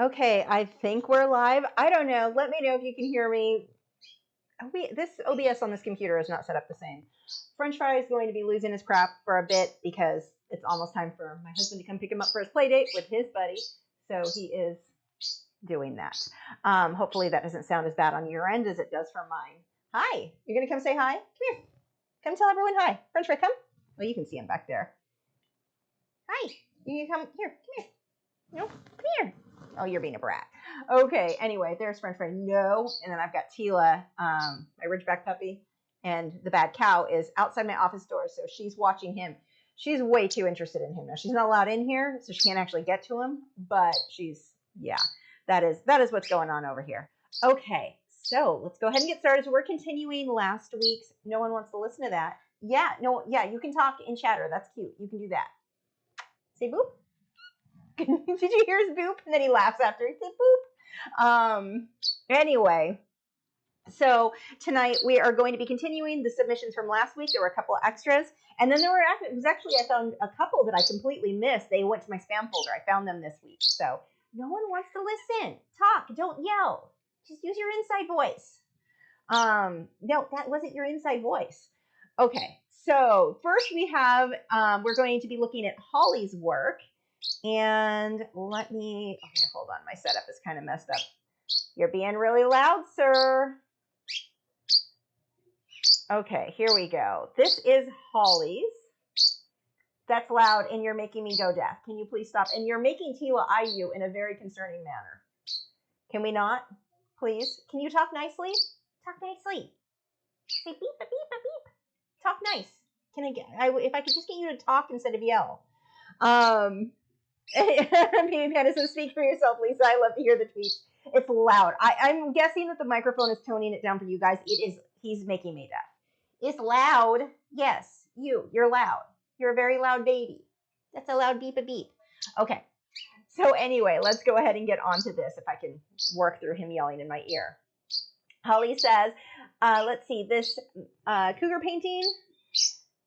Okay, I think we're live. I don't know. Let me know if you can hear me. This OBS on this computer is not set up the same. French Fry is going to be losing his crap for a bit because it's almost time for my husband to come pick him up for his play date with his buddy. So he is doing that. Hopefully that doesn't sound as bad on your end as it does for mine. Hi. You're going to come say hi? Come here. Come tell everyone hi. French Fry, come. Well, you can see him back there. Hi. You can come here. Come here. No, come here. Oh, you're being a brat. Okay, anyway, there's French Fry. No. And then I've got Tila, my Ridgeback puppy, and the bad cow is outside my office door, so she's watching him. She's way too interested in him now. She's not allowed in here, so she can't actually get to him, but she's, yeah, that is what's going on over here. Okay, so let's go ahead and get started. So we're continuing last week's No One Wants to Listen to That. Yeah, no, yeah, you can talk in chatter. That's cute. You can do that. Say boop. Did you hear his boop? And then he laughs after he said boop. Anyway, so tonight we are going to be continuing the submissions from last week. There were a couple of extras. And then I found a couple that I completely missed. They went to my spam folder. I found them this week. So no one wants to listen. Talk. Don't yell. Just use your inside voice. No, that wasn't your inside voice. Okay. So first we have, we're going to be looking at Holly's work. And okay, hold on. My setup is kind of messed up. You're being really loud, sir. Okay, here we go. This is Holly's. That's loud, and you're making me go deaf. Can you please stop? And you're making Tila eye you in a very concerning manner. Can we not? Please? Can you talk nicely? Talk nicely. Say beep, beep, beep, beep. Talk nice. If I could just get you to talk instead of yell. Maybe kind of so speak for yourself, Lisa. I love to hear the tweets. It's loud. I'm guessing that the microphone is toning it down for you guys. He's making me deaf. It's loud. Yes, you're loud. You're a very loud baby. That's a loud beep a beep. Okay. So anyway, let's go ahead and get on to this if I can work through him yelling in my ear. Holly says, let's see, this cougar painting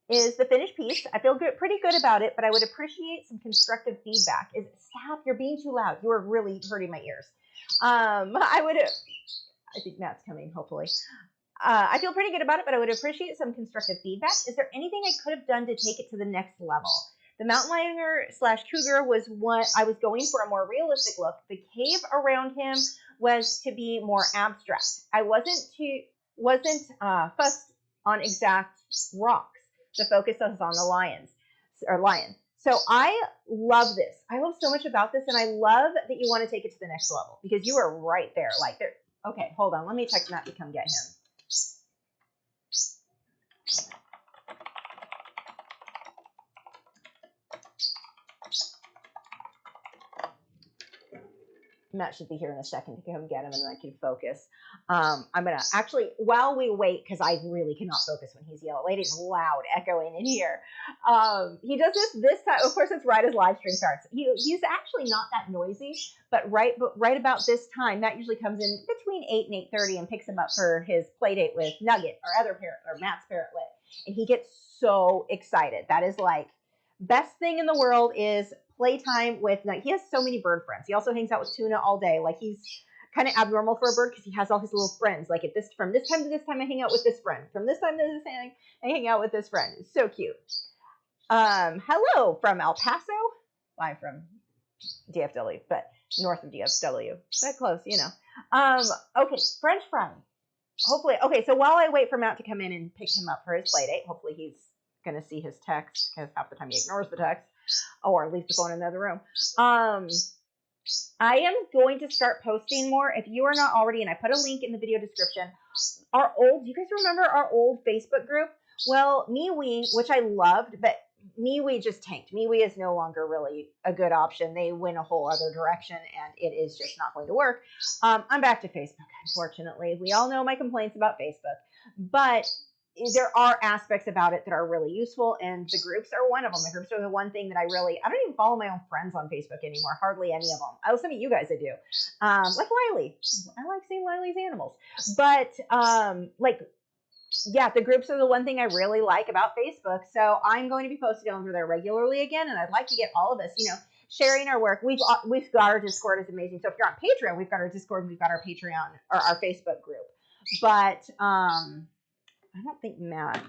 is the finished piece. I feel pretty good about it, but I would appreciate some constructive feedback. Stop, you're being too loud. You are really hurting my ears. I think Matt's coming, hopefully. I feel pretty good about it, but I would appreciate some constructive feedback. Is there anything I could have done to take it to the next level? The mountain lion / cougar was what I was going for, a more realistic look. The cave around him was to be more abstract. I wasn't fussed on exact rocks. The focus is on the lion. So I love this. I love so much about this, and I love that you want to take it to the next level because you are right there. Okay, hold on. Let me text Matt to come get him. Matt should be here in a second to come get him, and then I can focus. I'm going to actually, while we wait, because I really cannot focus when he's yelling. It is loud, echoing in here. He does this time. Of course, it's right as live stream starts. He's actually not that noisy, but right about this time, Matt usually comes in between 8 and 8:30 and picks him up for his play date with Nugget, our other parrot, or Matt's parrotlet. And he gets so excited. That is like, best thing in the world is playtime with, he has so many bird friends. He also hangs out with Tuna all day. Like, he's kind of abnormal for a bird because he has all his little friends. Like, from this time to this time, I hang out with this friend. From this time to this time, I hang out with this friend. It's so cute. Hello from El Paso. I'm from DFW, but north of DFW. That close, you know. Okay, French Fry. Hopefully, okay, so while I wait for Matt to come in and pick him up for his play date, hopefully he's going to see his text because half the time he ignores the text or leaves the phone in another room. I am going to start posting more. If you are not already, and I put a link in the video description, do you guys remember our old Facebook group? Well, MeWe, which I loved, but MeWe just tanked. MeWe is no longer really a good option. They went a whole other direction, and it is just not going to work. I'm back to Facebook, unfortunately. We all know my complaints about Facebook, but there are aspects about it that are really useful, and the groups are one of them. The groups are the one thing that I don't even follow my own friends on Facebook anymore, hardly any of them. Some of you guys I do. Like Lily. I like seeing Lily's animals. But, yeah, the groups are the one thing I really like about Facebook. So I'm going to be posting over there regularly again, and I'd like to get all of us, sharing our work. We've got our Discord is amazing. So if you're on Patreon, we've got our Discord, we've got our Patreon or our Facebook group. But I don't think Matt,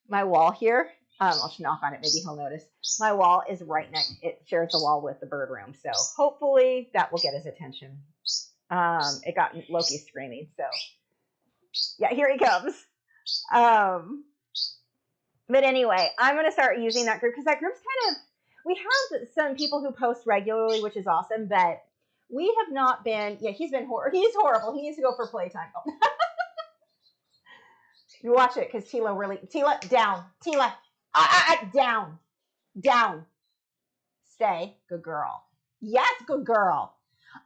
my wall here, I'll just knock on it, maybe he'll notice. My wall is right next, it shares the wall with the bird room. So hopefully that will get his attention. It got Loki screaming. So yeah, here he comes. But anyway, I'm going to start using that group because that group's kind of, we have some people who post regularly, which is awesome, but we have not been, yeah, he's horrible. He needs to go for playtime. Oh. You watch it because Tila, down. Tila, down. Stay, good girl. Yes, good girl.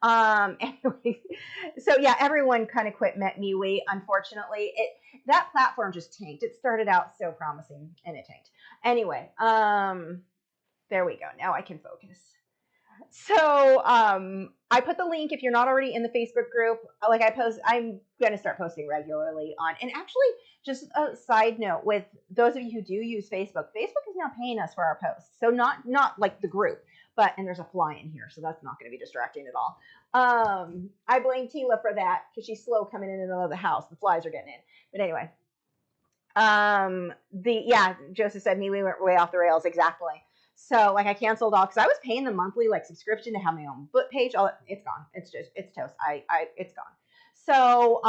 Anyway, so yeah, everyone kind of quit MeWe. Unfortunately, that platform just tanked. It started out so promising and it tanked. Anyway, there we go. Now I can focus. So I put the link if you're not already in the Facebook group. Like I'm gonna start posting regularly on. And actually, just a side note with those of you who do use Facebook, Facebook is now paying us for our posts. So not like the group. And there's a fly in here, so that's not going to be distracting at all. I blame Tila for that because she's slow coming in and out of the house. The flies are getting in. But anyway, Joseph said we went way off the rails. Exactly. So like I canceled all because I was paying the monthly like subscription to have my own book page. It's gone. It's toast. It's gone. So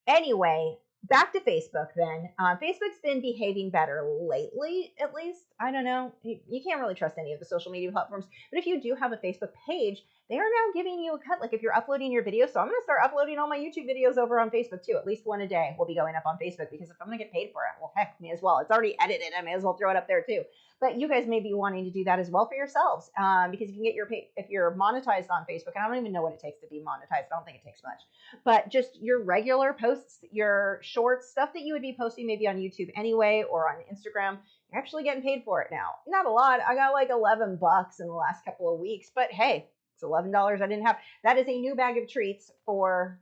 anyway. Back to Facebook then. Facebook's been behaving better lately, at least. I don't know. You can't really trust any of the social media platforms. But if you do have a Facebook page, they are now giving you a cut. Like if you're uploading your videos. So I'm going to start uploading all my YouTube videos over on Facebook too. At least one a day will be going up on Facebook because if I'm going to get paid for it, well, heck, me as well. It's already edited. I may as well throw it up there too. But you guys may be wanting to do that as well for yourselves because if you can get if you're monetized on Facebook, and I don't even know what it takes to be monetized. I don't think it takes much. But just your regular posts, your shorts, stuff that you would be posting maybe on YouTube anyway or on Instagram, you're actually getting paid for it now. Not a lot. I got like $11 in the last couple of weeks. But hey, it's $11 I didn't have. That is a new bag of treats for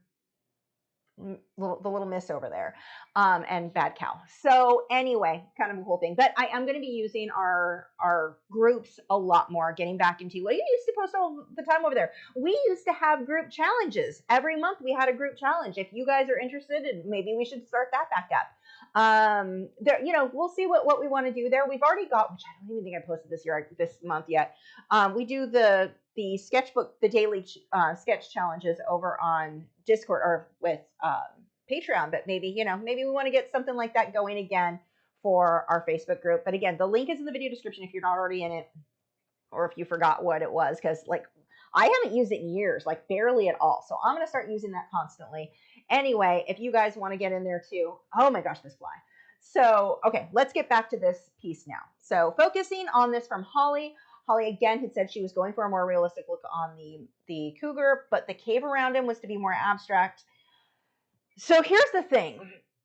the little miss over there and Bad Cow. So anyway, kind of a cool thing. But I am going to be using our groups a lot more, getting back into what you used to post all the time over there. We used to have group challenges. Every month we had a group challenge. If you guys are interested, maybe we should start that back up. We'll see what we want to do there. We've already got, which I don't even think I posted this month yet. We do the sketchbook, the daily sketch challenges over on Discord or with Patreon, but maybe we want to get something like that going again for our Facebook group. But again, the link is in the video description if you're not already in it or if you forgot what it was, because like I haven't used it in years, like barely at all. So I'm going to start using that constantly. Anyway, if you guys want to get in there too, oh my gosh, this fly. So, okay, let's get back to this piece now. So focusing on this from Holly. Holly again had said she was going for a more realistic look on the cougar, but the cave around him was to be more abstract. So here's the thing.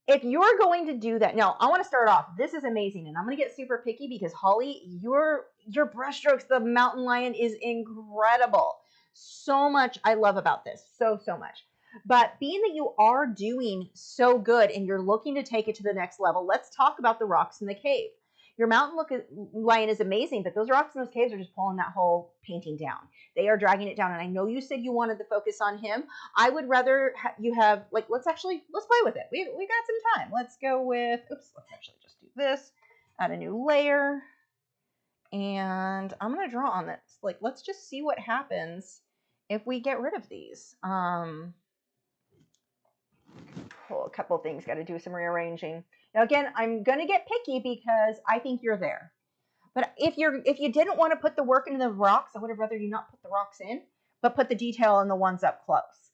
If you're going to do that, now I want to start off. This is amazing, and I'm going to get super picky because Holly, your brushstrokes, the mountain lion is incredible. So much I love about this, so much. But being that you are doing so good and you're looking to take it to the next level, let's talk about the rocks in the cave. Your mountain lion is amazing, but those rocks in those caves are just pulling that whole painting down. They are dragging it down, and I know you said you wanted to focus on him. I would rather you have, like, let's play with it. We got some time. Let's go with, let's actually just do this, add a new layer, and I'm going to draw on this. Like, let's just see what happens if we get rid of these. A couple of things, got to do some rearranging. Now again, I'm going to get picky because I think you're there. But if you didn't want to put the work into the rocks, I would have rather you not put the rocks in, but put the detail on the ones up close.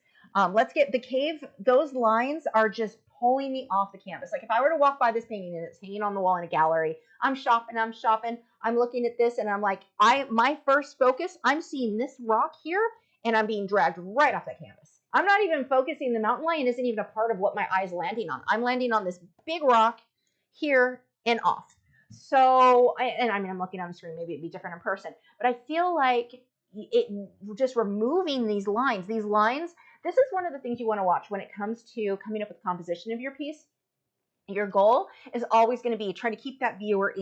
Let's get the cave. Those lines are just pulling me off the canvas. Like if I were to walk by this painting and it's hanging on the wall in a gallery, I'm shopping. I'm looking at this and I'm like, my first focus, I'm seeing this rock here and I'm being dragged right off that canvas. I'm not even focusing. The mountain lion isn't even a part of what my eye's landing on. I'm landing on this big rock here and off. So, I'm looking on the screen. Maybe it'd be different in person. But I feel like it just removing these lines. This is one of the things you want to watch when it comes to coming up with composition of your piece. Your goal is always going to be trying to keep that viewer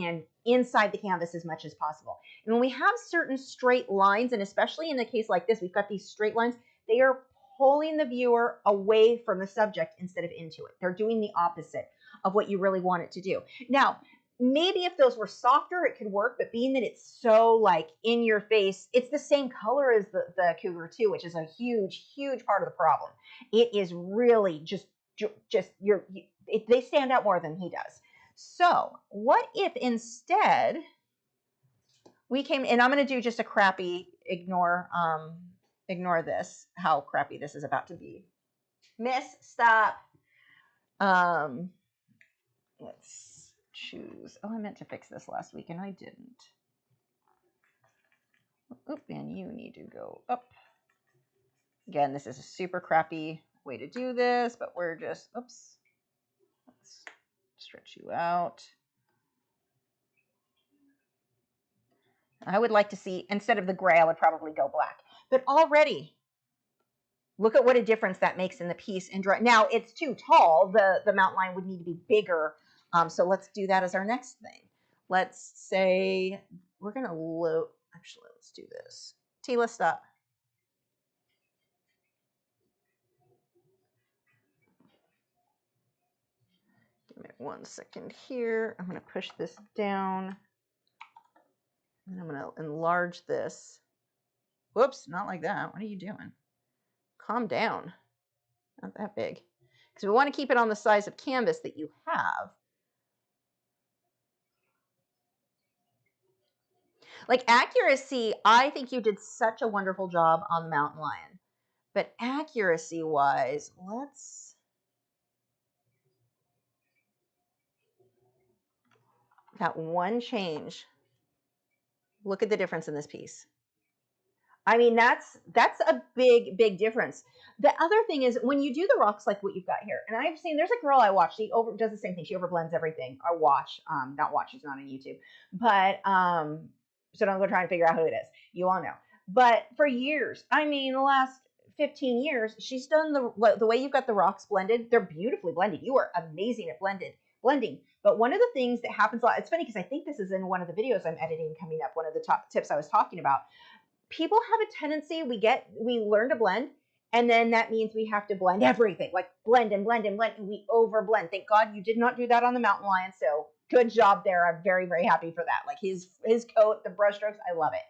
inside the canvas as much as possible. And when we have certain straight lines, and especially in a case like this, we've got these straight lines, they are pulling the viewer away from the subject instead of into it. They're doing the opposite of what you really want it to do. Now, maybe if those were softer, it could work, but being that it's so like in your face, it's the same color as the Cougar too, which is a huge, huge part of the problem. It is really just they stand out more than he does. So what if instead we came, and I'm going to do just a crappy, ignore this, how crappy this is about to be. Miss, stop. Let's choose. Oh, I meant to fix this last week and I didn't. Oop, and you need to go up. Again, this is a super crappy way to do this, but we're just, oops. Let's stretch you out. I would like to see, instead of the gray, I would probably go black. But already, look at what a difference that makes in the piece. And now it's too tall. The mountain line would need to be bigger. So let's do that as our next thing. Let's say we're going to load. Actually, let's do this. Tila, stop. Give me 1 second here. I'm going to push this down. And I'm going to enlarge this. Whoops, not like that. What are you doing? Calm down. Not that big. Because we want to keep it on the size of canvas that you have. Like accuracy, I think you did such a wonderful job on the mountain lion. But accuracy wise, let's, that one change. Look at the difference in this piece. I mean, that's a big, big difference. The other thing is when you do the rocks like what you've got here, and I've seen, there's a girl I watch, she does the same thing. She overblends everything. I watch, not watch, she's not on YouTube. But, so don't go try and figure out who it is. You all know. But for years, I mean, the last 15 years, she's done the way you've got the rocks blended. They're beautifully blended. You are amazing at blending. But one of the things that happens a lot, it's funny because I think this is in one of the videos I'm editing coming up, one of the top tips I was talking about. People have a tendency, we learn to blend, and then that means we have to blend everything, like blend and blend and blend, and we over blend. Thank God you did not do that on the mountain lion, so good job there. I'm very, very happy for that. Like his coat, the brush strokes, I love it.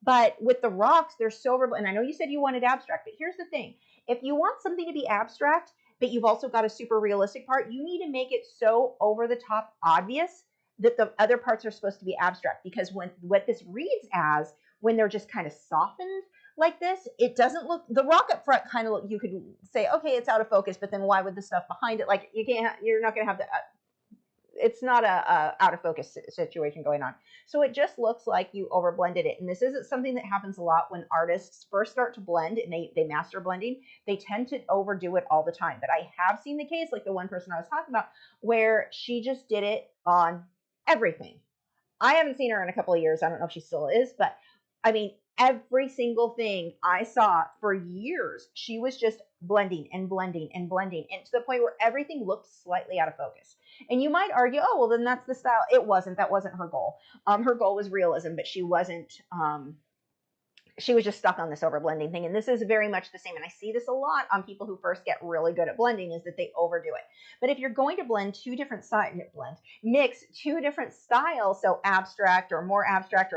But with the rocks, they're so over, and I know you said you wanted abstract, but here's the thing. If you want something to be abstract, but you've also got a super realistic part, you need to make it so over the top obvious that the other parts are supposed to be abstract, because what this reads as, when they're just kind of softened like this, it doesn't look, the rock up front kind of look, you could say, okay, it's out of focus, but then why would the stuff behind it, like you're not going to have the, it's not a out of focus situation going on. So it just looks like you over blended it. And this isn't something that happens a lot when artists first start to blend and they master blending. They tend to overdo it all the time. But I have seen the case, like the one person I was talking about, where she just did it on everything. I haven't seen her in a couple of years. I don't know if she still is, but I mean, every single thing I saw for years, she was just blending and blending and blending, and to the point where everything looked slightly out of focus. And you might argue, oh, well, then that's the style. It wasn't. That wasn't her goal. Her goal was realism, but she wasn't. She was just stuck on this over blending thing. And this is very much the same. And I see this a lot on people who first get really good at blending, is that they overdo it. But if you're going to blend two different styles, mix two different styles, so abstract, or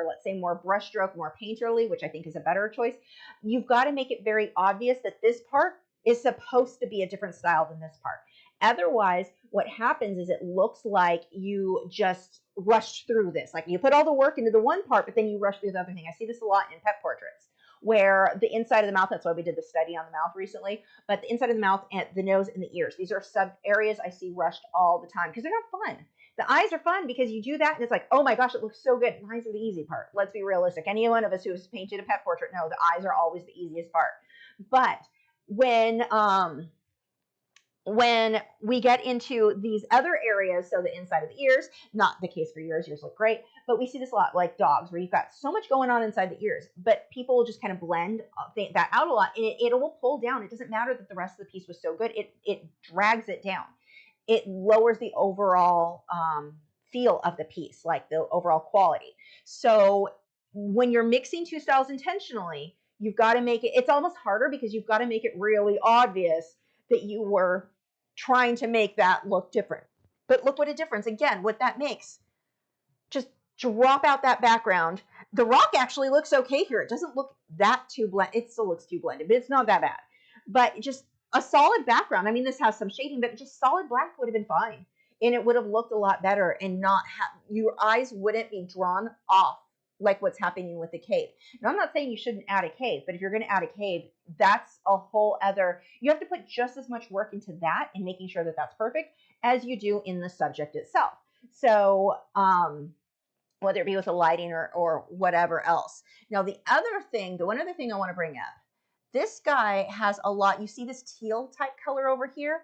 let's say more brushstroke, more painterly, which I think is a better choice, you've got to make it very obvious that this part is supposed to be a different style than this part. Otherwise, what happens is it looks like you just rushed through this. Like you put all the work into the one part, but then you rush through the other thing. I see this a lot in pet portraits, where the inside of the mouth, that's why we did the study on the mouth recently, but the inside of the mouth and the nose and the ears, these are sub areas I see rushed all the time because they're not fun. The eyes are fun because you do that and it's like, oh my gosh, it looks so good. The eyes are the easy part. Let's be realistic. Any one of us who has painted a pet portrait know the eyes are always the easiest part. But when we get into these other areas, so the inside of the ears, not the case for yours look great, but we see this a lot, like dogs, where you've got so much going on inside the ears, but people will just kind of blend that out a lot, and it will pull down. It doesn't matter that the rest of the piece was so good, it drags it down. it lowers the overall feel of the piece, like the overall quality. So when you're mixing two styles intentionally, you've got to make it, it's almost harder because you've got to make it really obvious that you were trying to make that look different. But look what a difference, again, what that makes. Just drop out that background. The rock actually looks okay here. It doesn't look that too blended. It still looks too blended, but it's not that bad. But just a solid background. I mean, this has some shading, but just solid black would have been fine. And it would have looked a lot better and not have, your eyes wouldn't be drawn off like what's happening with the cave. Now, I'm not saying you shouldn't add a cave, but if you're going to add a cave, that's a whole other, you have to put just as much work into that and making sure that that's perfect as you do in the subject itself. So, whether it be with the lighting or whatever else. Now, the one other thing I want to bring up, this guy has a lot, you see this teal type color over here?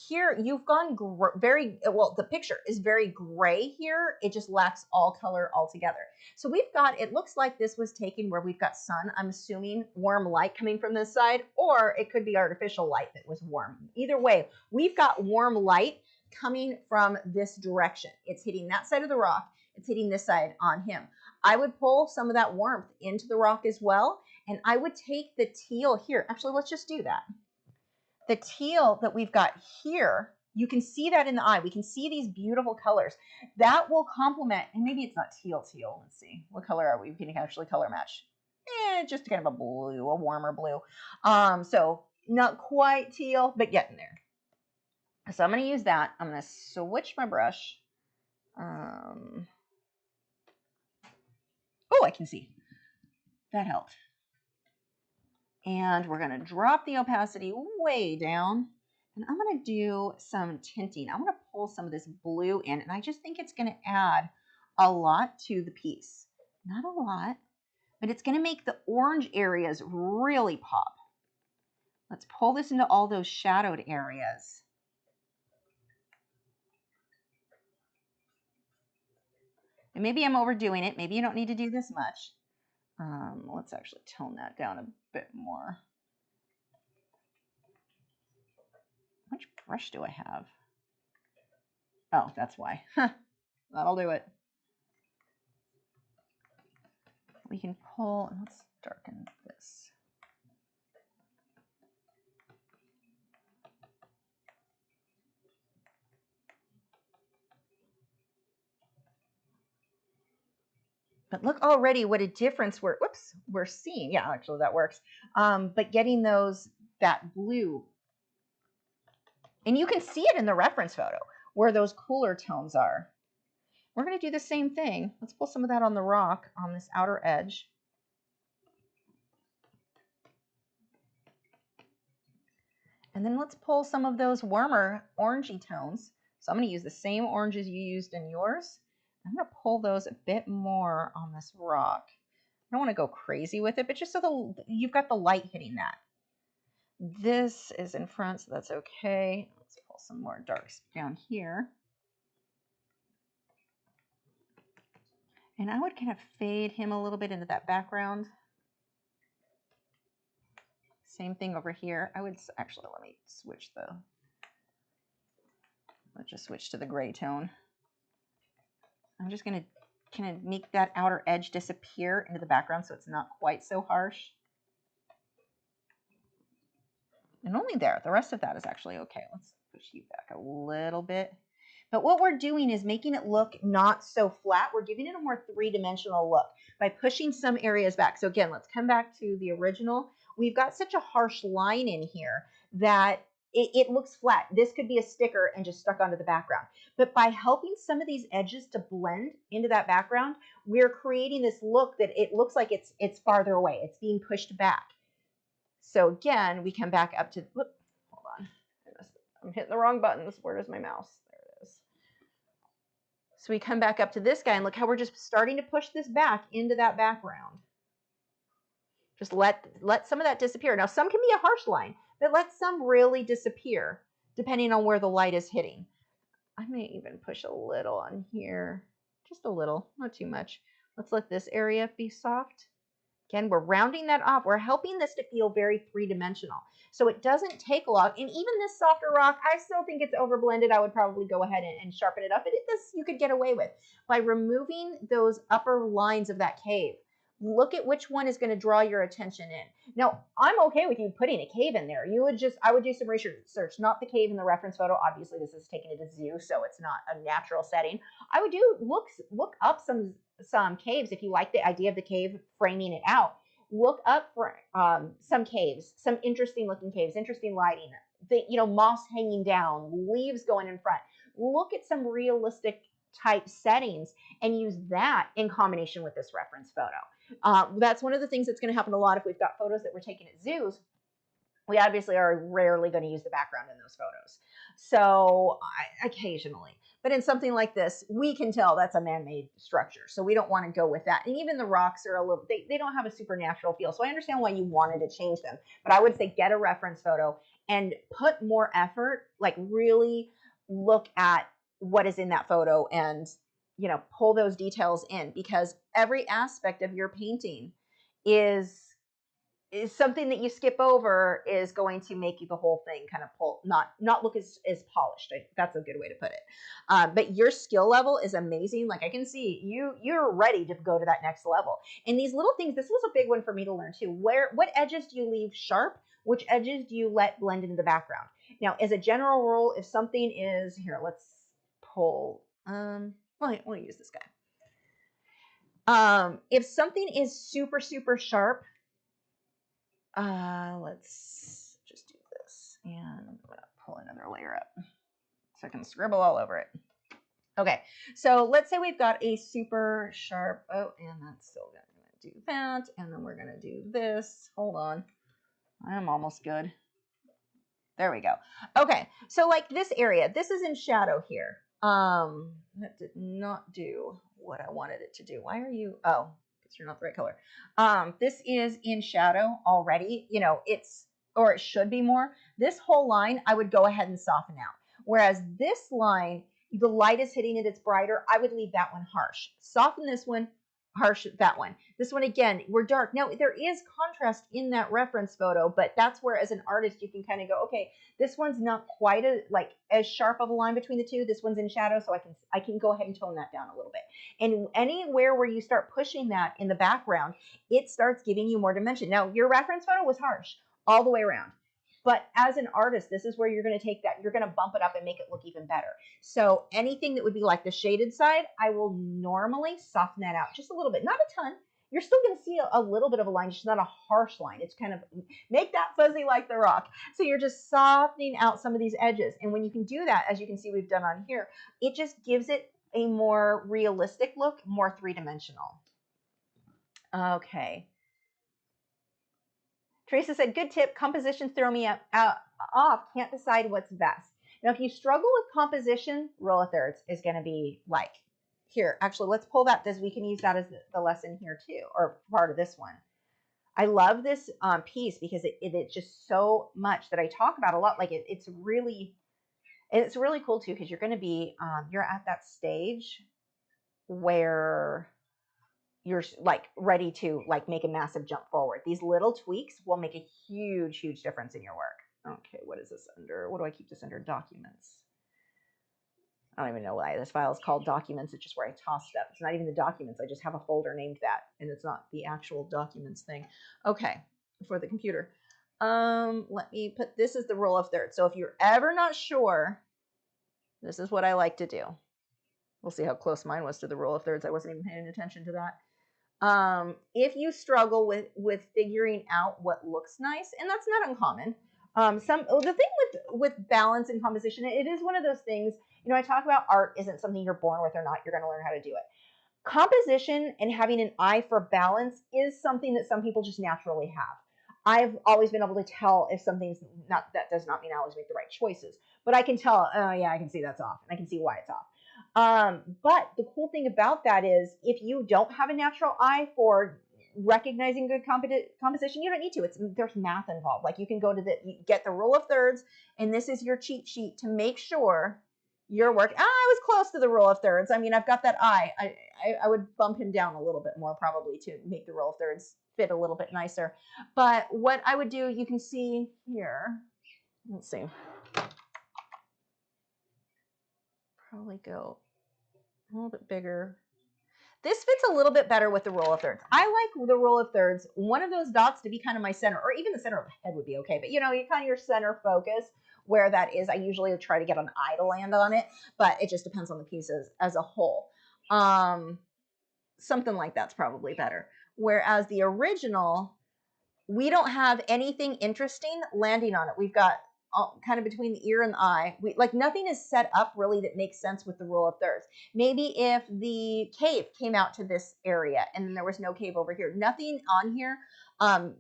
Here, you've gone very, well, the picture is very gray here. It just lacks all color altogether. So we've got, it looks like this was taken where we've got sun, I'm assuming warm light coming from this side, or it could be artificial light that was warm. Either way, we've got warm light coming from this direction. It's hitting that side of the rock. It's hitting this side on him. I would pull some of that warmth into the rock as well, and I would take the teal here. Actually, let's just do that. The teal that we've got here, you can see that in the eye. We can see these beautiful colors. That will complement, and maybe it's not teal. Let's see. What color are we? We can actually color match. Just kind of a blue, a warmer blue. So not quite teal, but getting there. So I'm going to use that. I'm going to switch my brush. Oh, I can see. That helped. And we're going to drop the opacity way down. And I'm going to do some tinting. I'm going to pull some of this blue in. And I just think it's going to add a lot to the piece. Not a lot, but it's going to make the orange areas really pop. Let's pull this into all those shadowed areas. And maybe I'm overdoing it. Maybe you don't need to do this much. Let's actually tone that down a bit more. Which brush do I have? Oh, that's why. That'll do it. We can pull, and let's darken this. But look already what a difference we're seeing. Yeah, actually that works. But getting that blue, and you can see it in the reference photo where those cooler tones are. We're going to do the same thing. Let's pull some of that on the rock on this outer edge. And then let's pull some of those warmer orangey tones. So I'm going to use the same oranges you used in yours. I'm going to pull those a bit more on this rock. I don't want to go crazy with it, but just so you've got the light hitting that. This is in front, so that's okay. Let's pull some more darks down here. And I would kind of fade him a little bit into that background. Same thing over here. I would actually, let's just switch to the gray tone. I'm just going to kind of make that outer edge disappear into the background so it's not quite so harsh. And only there. The rest of that is actually okay. Let's push you back a little bit. But what we're doing is making it look not so flat. We're giving it a more three-dimensional look by pushing some areas back. So again, let's come back to the original. We've got such a harsh line in here that it looks flat. This could be a sticker and just stuck onto the background. But by helping some of these edges to blend into that background, we're creating this look that it looks like it's farther away. It's being pushed back. So again, we come back up to, whoop, hold on. I'm hitting the wrong buttons. Where is my mouse? There it is. So we come back up to this guy and look how we're just starting to push this back into that background. Just let some of that disappear. Now, some can be a harsh line, but let some really disappear depending on where the light is hitting. I may even push a little on here, just a little, not too much. Let's let this area be soft. Again, we're rounding that off. We're helping this to feel very three-dimensional. So it doesn't take a lot. And even this softer rock, I still think it's overblended. I would probably go ahead and sharpen it up. But this you could get away with by removing those upper lines of that cave. Look at which one is going to draw your attention in. Now, I'm okay with you putting a cave in there. I would do some research, not the cave in the reference photo. Obviously, this is taken at a zoo, so it's not a natural setting. I would look up some caves if you like the idea of the cave framing it out. Look up for some caves, some interesting looking caves, interesting lighting, moss hanging down, leaves going in front. Look at some realistic type settings and use that in combination with this reference photo. That's one of the things that's going to happen a lot if we've got photos that we're taking at zoos. We obviously are rarely going to use the background in those photos. So occasionally. But in something like this, we can tell that's a man-made structure. So we don't want to go with that. And even the rocks are they don't have a supernatural feel. So I understand why you wanted to change them. But I would say get a reference photo and put more effort, like really look at what is in that photo and, pull those details in, because every aspect of your painting is something that you skip over is going to make you the whole thing kind of not look as polished. That's a good way to put it. But your skill level is amazing. Like I can see you're ready to go to that next level. And these little things, this was a big one for me to learn too. What edges do you leave sharp? Which edges do you let blend into the background? Now, as a general rule, if something is here, let's pull. We'll use this guy. If something is super, super sharp, let's just do this, and I'm gonna pull another layer up so I can scribble all over it. Okay, so let's say we've got a super sharp, and that's still gonna do that, and then we're gonna do this. Hold on, I'm almost good. There we go. Okay, so like this area, this is in shadow here. That did not do what I wanted it to do. Why are you, oh, because you're not the right color. This is in shadow already, or it should be more. This whole line, I would go ahead and soften out. Whereas this line, the light is hitting it, it's brighter. I would leave that one harsh. Soften this one, harsh that one. This one, again, we're dark. Now, there is contrast in that reference photo, but that's where, as an artist, you can kind of go, okay, this one's not quite as sharp of a line between the two. This one's in shadow, so I can go ahead and tone that down a little bit. And anywhere where you start pushing that in the background, it starts giving you more dimension. Now, your reference photo was harsh all the way around. But as an artist, this is where you're going to take that, you're going to bump it up and make it look even better. So anything that would be like the shaded side, I will normally soften that out just a little bit, not a ton. You're still going to see a little bit of a line, just not a harsh line. It's kind of make that fuzzy like the rock. So you're just softening out some of these edges. And when you can do that, as you can see we've done on here, it just gives it a more realistic look, more three-dimensional. Okay. Teresa said, good tip, compositions throw me off, can't decide what's best. Now, if you struggle with composition, rule of thirds is going to be like, here, actually, let's pull that, we can use that as the lesson here too, or part of this one. I love this piece because it's just so much that I talk about a lot. Like it's really cool too, because you're going to be, you're at that stage where you're like ready to like make a massive jump forward. These little tweaks will make a huge, huge difference in your work. Okay, what is this under? What do I keep this under? Documents. I don't even know why this file is called documents. It's just where I toss stuff. It's not even the documents. I just have a folder named that, and it's not the actual documents thing. Okay, for the computer. Let me put, this is the rule of thirds. So if you're ever not sure, this is what I like to do. We'll see how close mine was to the rule of thirds. I wasn't even paying attention to that. If you struggle with figuring out what looks nice, and that's not uncommon. The thing with balance and composition, it is one of those things, I talk about art isn't something you're born with or not, you're going to learn how to do it. Composition and having an eye for balance is something that some people just naturally have. I've always been able to tell if something's not, that does not mean I always make the right choices, but I can tell, oh yeah, I can see that's off, and I can see why it's off. But the cool thing about that is if you don't have a natural eye for recognizing good composition, you don't need to. There's math involved. Like you can go to get the rule of thirds, and this is your cheat sheet to make sure your work. I was close to the rule of thirds. I mean, I've got that eye. I would bump him down a little bit more probably to make the rule of thirds fit a little bit nicer. But what I would do, you can see here, let's see, probably go a little bit bigger. This fits a little bit better with the roll of thirds. I like the roll of thirds, one of those dots to be kind of my center, or even the center of the head would be okay. But you know, you kind of your center focus where that is. I usually try to get an eye to land on it, but it just depends on the pieces as a whole. Something like that's probably better. Whereas the original, we don't have anything interesting landing on it. We've got kind of between the ear and the eye. Like nothing is set up really that makes sense with the rule of thirds. Maybe if the cave came out to this area and then there was no cave over here, nothing on here.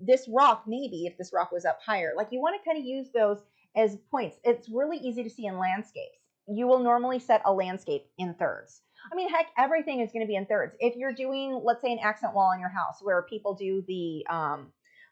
This rock, maybe if this rock was up higher, like you want to kind of use those as points. It's really easy to see in landscapes. You will normally set a landscape in thirds. I mean, heck, everything is going to be in thirds. If you're doing, let's say, an accent wall in your house where people do the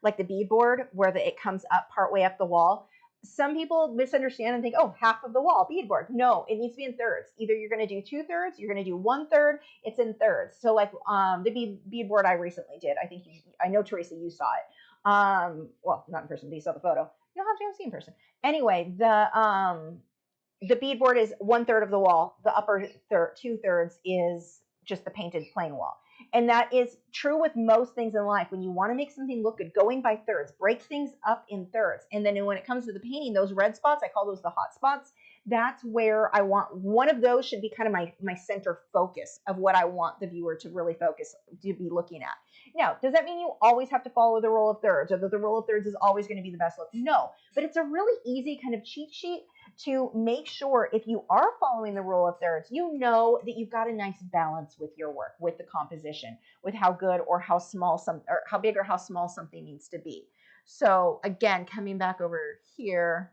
like the beadboard where it comes up partway up the wall. Some people misunderstand and think, oh, half of the wall, beadboard. No, it needs to be in thirds. Either you're going to do 2/3, you're going to do 1/3. It's in thirds. So like the beadboard I recently did, I think I know Teresa, you saw it. Well, not in person, but you saw the photo. You'll have to see in person. Anyway, the beadboard is 1/3 of the wall. The upper 2/3 is just the painted plain wall. And that is true with most things in life. When you want to make something look good, going by thirds, break things up in thirds. And then when it comes to the painting, those red spots, I call those the hot spots. That's where I want, one of those should be kind of my center focus of what I want the viewer to really focus, to be looking at. Now, does that mean you always have to follow the rule of thirds, or that the rule of thirds is always going to be the best look? No, but it's a really easy kind of cheat sheet to make sure if you are following the rule of thirds, you know that you've got a nice balance with your work, with the composition, with how good or how small or how big or how small something needs to be. So again, coming back over here,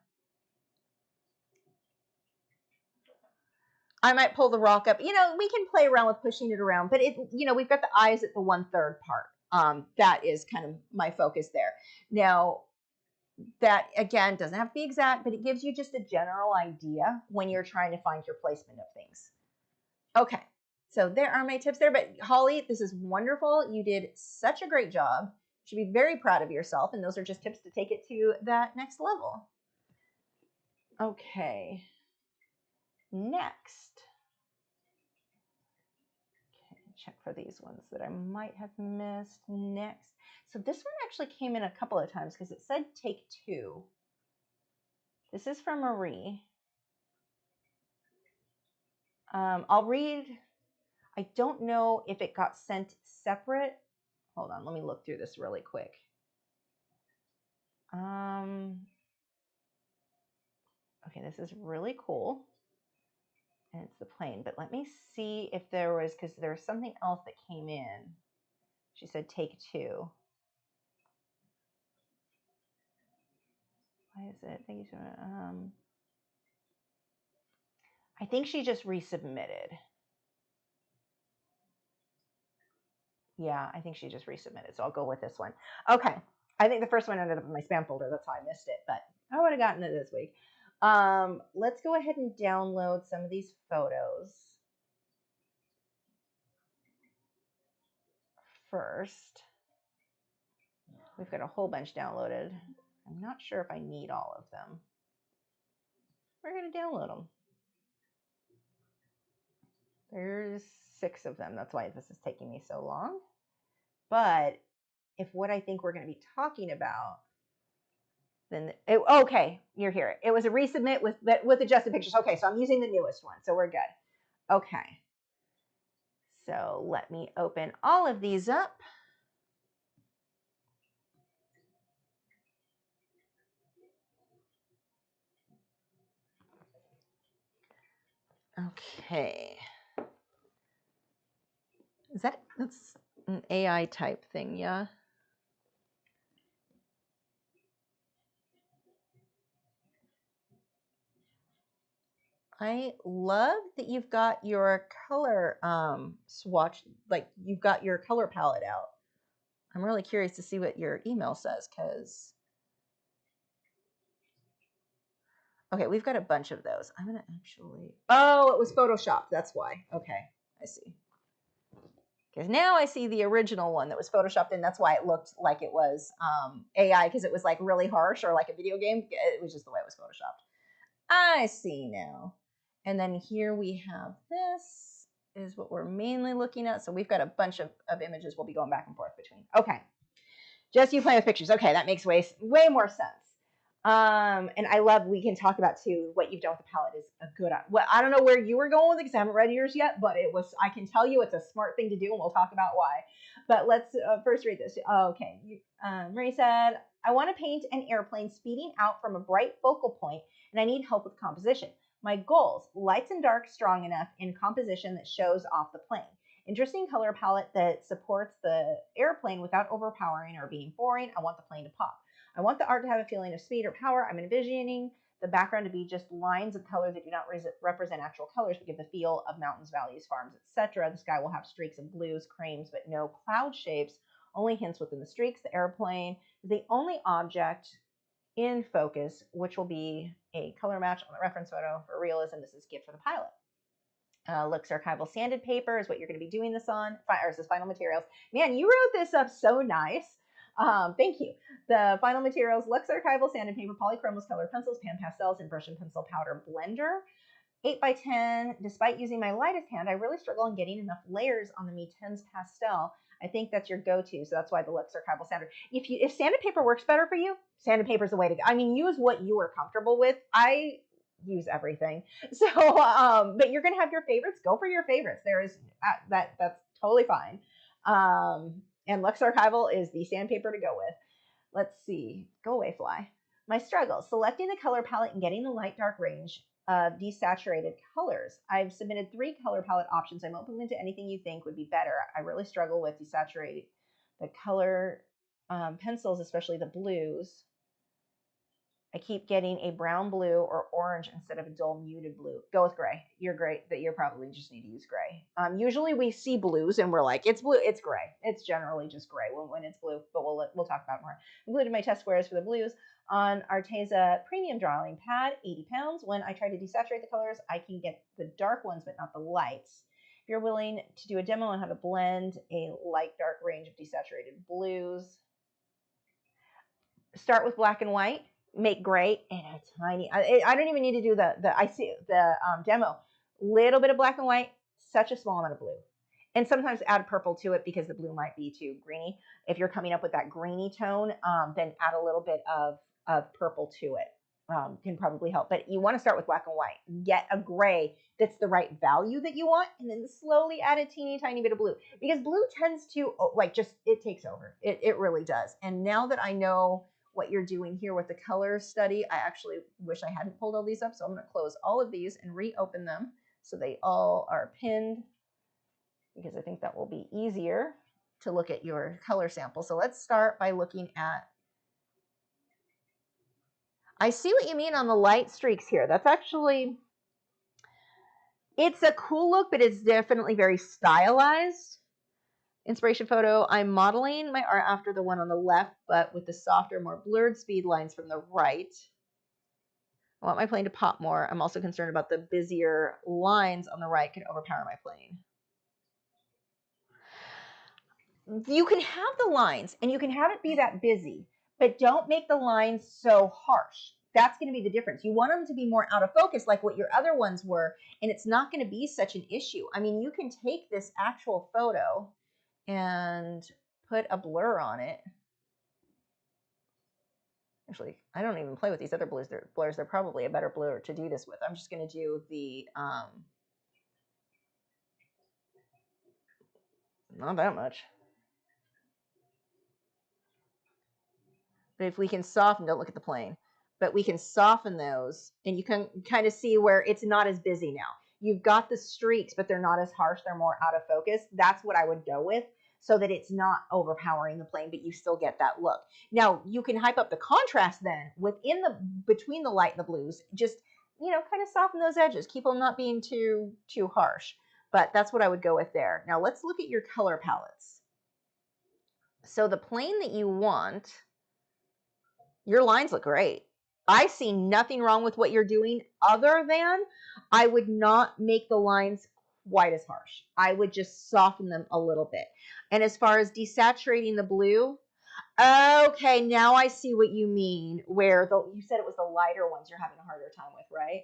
I might pull the rock up. You know, we can play around with pushing it around, but we've got the eyes at the 1/3 part. That is kind of my focus there. Now, that again doesn't have to be exact, but it gives you just a general idea when you're trying to find your placement of things. Okay, so there are my tips there. But Holly, this is wonderful. You did such a great job. You should be very proud of yourself. And those are just tips to take it to that next level. Okay, next. Okay, check for these ones that I might have missed. Next. So this one actually came in a couple of times because it said take 2. This is from Marie. I'll read. I don't know if it got sent separate. Hold on, let me look through this really quick. Okay, this is really cool. And it's the plane, but let me see if there was, because there was something else that came in. She said take 2. Why is it? Thank you so much. I think she just resubmitted. Yeah, I think she just resubmitted, so I'll go with this one. Okay, I think the first one ended up in my spam folder. That's how I missed it, but I would have gotten it this week. Let's go ahead and download some of these photos first. We've got a whole bunch downloaded. I'm not sure if I need all of them. We're going to download them. There's 6 of them. That's why this is taking me so long. But if what I think we're going to be talking about, then okay, you're here. It was a resubmit with adjusted pictures. Okay, so I'm using the newest one, so we're good. Okay. So let me open all of these up. Okay. That's an AI type thing, yeah? I love that you've got your color swatch, like you've got your color palette out. I'm really curious to see what your email says, because okay, we've got a bunch of those. I'm gonna actually, oh, it was Photoshopped, that's why. Okay, I see. Because now I see the original one that was photoshopped in. That's why it looked like it was AI, because it was like really harsh or like a video game. It was just the way it was photoshopped. I see now. And then here we have this is what we're mainly looking at. So we've got a bunch of images we'll be going back and forth between. Okay. Just you playing with pictures. Okay, that makes way more sense. And I love, we can talk about too, what you've done with the palette is a good, well, I don't know where you were going with it because I haven't read yours yet, but it was, I can tell you it's a smart thing to do and we'll talk about why. But let's first read this. Okay. Marie said, I want to paint an airplane speeding out from a bright focal point and I need help with composition. My goals, lights and darks strong enough in composition that shows off the plane. Interesting color palette that supports the airplane without overpowering or being boring. I want the plane to pop. I want the art to have a feeling of speed or power. I'm envisioning the background to be just lines of color that do not represent actual colors, but give the feel of mountains, valleys, farms, etc. The sky will have streaks of blues, creams, but no cloud shapes, only hints within the streaks. The airplane is the only object in focus, which will be a color match on the reference photo. For realism, this is gift for the pilot. Looks archival sanded paper is what you're going to be doing this on. Or is this final materials? Man, you wrote this up so nice. Thank you. The final materials, Lux archival sanded paper, polychromos, color pencils, pan pastels, and brush and pencil powder blender. 8x10. Despite using my lightest hand, I really struggle in getting enough layers on the Inktense pastel. I think that's your go-to, so that's why the Lux archival sander. If sanded paper works better for you, sanded paper is the way to go. I mean, use what you are comfortable with. I use everything, so but you're gonna have your favorites. Go for your favorites. There is that's totally fine. And Lux archival is the sandpaper to go with. Let's see. Go away, fly. My struggles: selecting the color palette and getting the light dark range of desaturated colors. I've submitted 3 color palette options. I'm open to anything you think would be better. I really struggle with desaturating the color pencils, especially the blues. I keep getting a brown blue or orange instead of a dull muted blue. Go with gray. You're great, that you probably just need to use gray. Usually we see blues and we're like, it's blue, it's gray. It's generally just gray when it's blue, but we'll talk about it more. Included my test squares for the blues on Arteza premium drawing pad, 80 pounds. When I try to desaturate the colors, I can get the dark ones, but not the lights. If you're willing to do a demo on how to blend a light dark range of desaturated blues, start with black and white. Make gray and a tiny, I don't even need to do the demo. Little bit of black and white, such a small amount of blue. And sometimes add purple to it because the blue might be too greeny. If you're coming up with that greeny tone, then add a little bit of purple to it. Can probably help. But you want to start with black and white. Get a gray that's the right value that you want, and then slowly add a teeny tiny bit of blue. Because blue tends to, it takes over. It really does. And now that I know what you're doing here with the color study, I actually wish I hadn't pulled all these up, so I'm going to close all of these and reopen them so they all are pinned, because I think that will be easier to look at your color sample. So let's start by looking at, I see what you mean on the light streaks here. That's actually, it's a cool look, but it's definitely very stylized. Inspiration photo, I'm modeling my art after the one on the left, but with the softer, more blurred speed lines from the right. I want my plane to pop more. I'm also concerned about the busier lines on the right could overpower my plane. You can have the lines and you can have it be that busy, but don't make the lines so harsh. That's going to be the difference. You want them to be more out of focus like what your other ones were, and it's not going to be such an issue. I mean, you can take this actual photo and put a blur on it. Actually, I don't even play with these other blurs. They're probably a better blur to do this with. I'm just going to do the, not that much. But if we can soften, don't look at the plane, but we can soften those, and you can kind of see where it's not as busy now. You've got the streaks, but they're not as harsh. They're more out of focus. That's what I would go with, so that it's not overpowering the plane, but you still get that look. Now, you can hype up the contrast then between the light and the blues. Just, kind of soften those edges. Keep them not being too harsh. But that's what I would go with there. Now, let's look at your color palettes. So the plane that you want, your lines look great. I see nothing wrong with what you're doing, other than I would not make the lines white is harsh. I would just soften them a little bit. And as far as desaturating the blue, okay, now I see what you mean, where you said it was the lighter ones you're having a harder time with, right?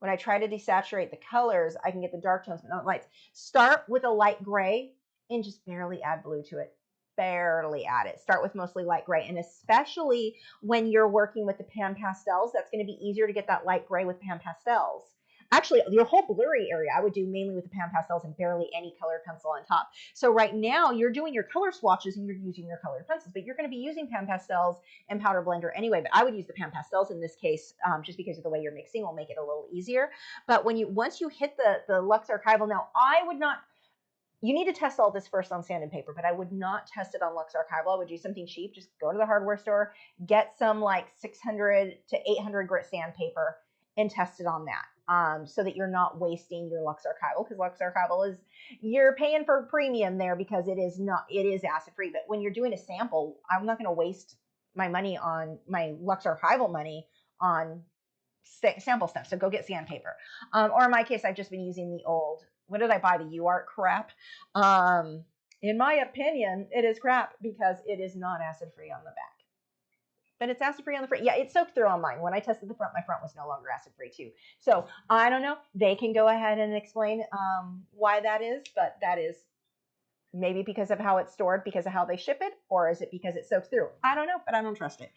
When I try to desaturate the colors, I can get the dark tones, but not lights. Start with a light gray and just barely add blue to it. Barely add it. Start with mostly light gray. And especially when you're working with the pan pastels, that's going to be easier to get that light gray with pan pastels. Actually, your whole blurry area, I would do mainly with the pan pastels and barely any colored pencil on top. So right now, you're doing your color swatches and you're using your colored pencils, but you're going to be using pan pastels and powder blender anyway. But I would use the pan pastels in this case, just because of the way you're mixing will make it a little easier. But once you hit the Luxe Archival, now I would not. You need to test all this first on sanded paper, but I would not test it on Luxe Archival. I would do something cheap. Just go to the hardware store, get some like 600 to 800 grit sandpaper, and test it on that, so that you're not wasting your Luxe Archival, because Luxe Archival is, you're paying for premium there because it is acid free. But when you're doing a sample, I'm not going to waste my money on my Luxe Archival money on sample stuff. So go get sandpaper. Or in my case, I've just been using the old, what did I buy? The UART crap. In my opinion, it is crap because it is not acid free on the back. But it's acid free on the front. Yeah, it soaked through on mine. When I tested the front, my front was no longer acid free too. So I don't know. They can go ahead and explain why that is, but that is maybe because of how it's stored, because of how they ship it, or is it because it soaks through? I don't know, but I don't trust it.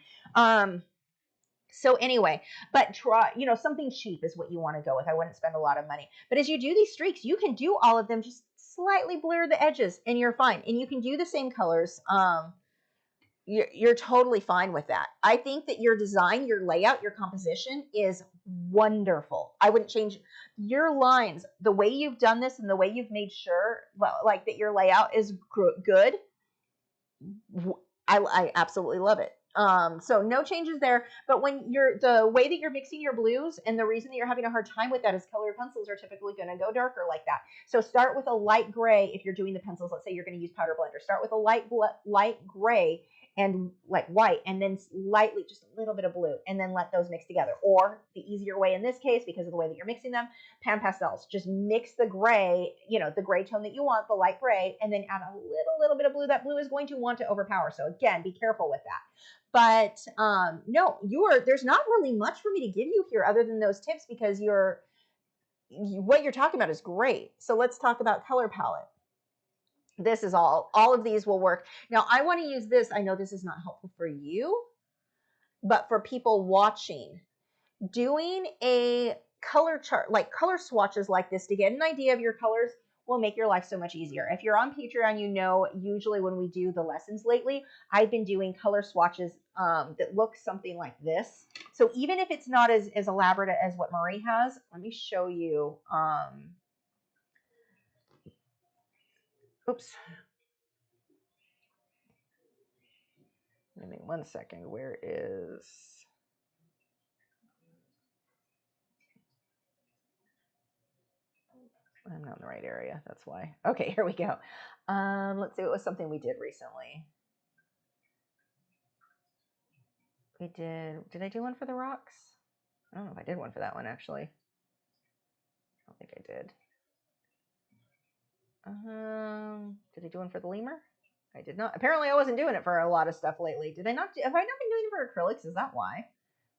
So anyway, but try, something cheap is what you want to go with. I wouldn't spend a lot of money. But as you do these streaks, you can do all of them, just slightly blur the edges and you're fine. And you can do the same colors. You're totally fine with that. I think that your design, your layout, your composition is wonderful. I wouldn't change your lines. The way you've done this and the way you've made sure like that your layout is good. I absolutely love it. So no changes there, but when the way that you're mixing your blues, and the reason that you're having a hard time with that is colored pencils are typically going to go darker like that. So start with a light gray. If you're doing the pencils, let's say you're going to use powder blender, start with a light gray and like white, and then lightly, just a little bit of blue, and then let those mix together. Or the easier way in this case, because of the way that you're mixing them, pan pastels, just mix the gray, the gray tone that you want, the light gray, and then add a little bit of blue. That blue is going to want to overpower. So again, be careful with that. But no, there's not really much for me to give you here other than those tips, because what you're talking about is great. So let's talk about color palette. This is all of these will work. Now I want to use this. I know this is not helpful for you, but for people watching, doing a color chart, like color swatches like this to get an idea of your colors, will make your life so much easier. If you're on Patreon, usually when we do the lessons lately, I've been doing color swatches that look something like this. So even if it's not as elaborate as what Marie has, let me show you. Oops. Give me 1 second. Where is... I'm not in the right area. That's why. Okay, here we go. Let's see. It was something we did recently. We did I do one for the rocks? I don't know if I did one for that one, actually. I don't think I did. Did I do one for the lemur? I did not. Apparently I wasn't doing it for a lot of stuff lately. Have I not been doing it for acrylics? Is that why?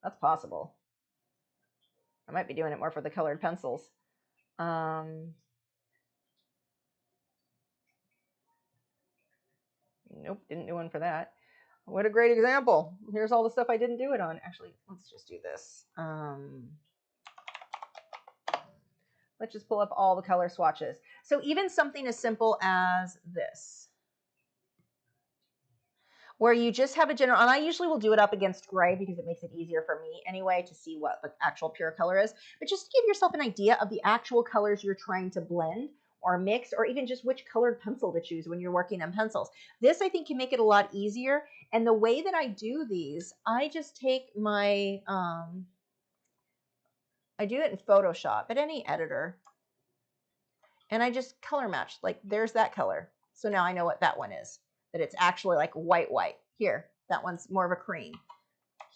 That's possible. I might be doing it more for the colored pencils. Nope, didn't do one for that. What a great example. Here's all the stuff I didn't do it on. Actually, let's just do this. Let's just pull up all the color swatches. So even something as simple as this, where you just have a general, and I usually will do it up against gray because it makes it easier for me anyway to see what the actual pure color is. But just to give yourself an idea of the actual colors you're trying to blend or mix, or even just which colored pencil to choose when you're working on pencils. This, I think, can make it a lot easier. And the way that I do these, I just take my, I do it in Photoshop, but any editor, and I just color match. Like, there's that color. So now I know what that one is, that it's actually like white. Here, that one's more of a cream.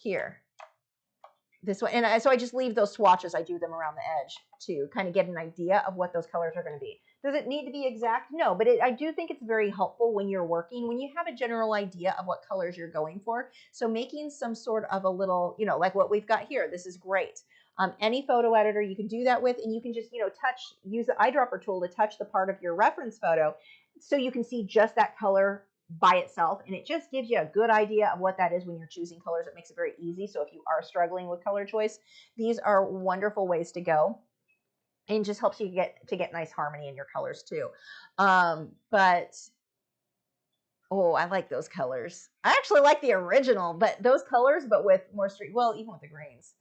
Here, this one. And so I just leave those swatches. I do them around the edge to kind of get an idea of what those colors are going to be. Does it need to be exact? No, but I do think it's very helpful when you're working, when you have a general idea of what colors you're going for. So making some sort of a little, you know, like what we've got here, this is great. Any photo editor you can do that with, and you can just, you know, use the eyedropper tool to touch the part of your reference photo so you can see just that color by itself, and it just gives you a good idea of what that is when you're choosing colors. It makes it very easy. So if you are struggling with color choice, these are wonderful ways to go, and just helps you get nice harmony in your colors too. But oh, I like those colors. I actually like the original, but those colors, but with more street, well, even with the greens.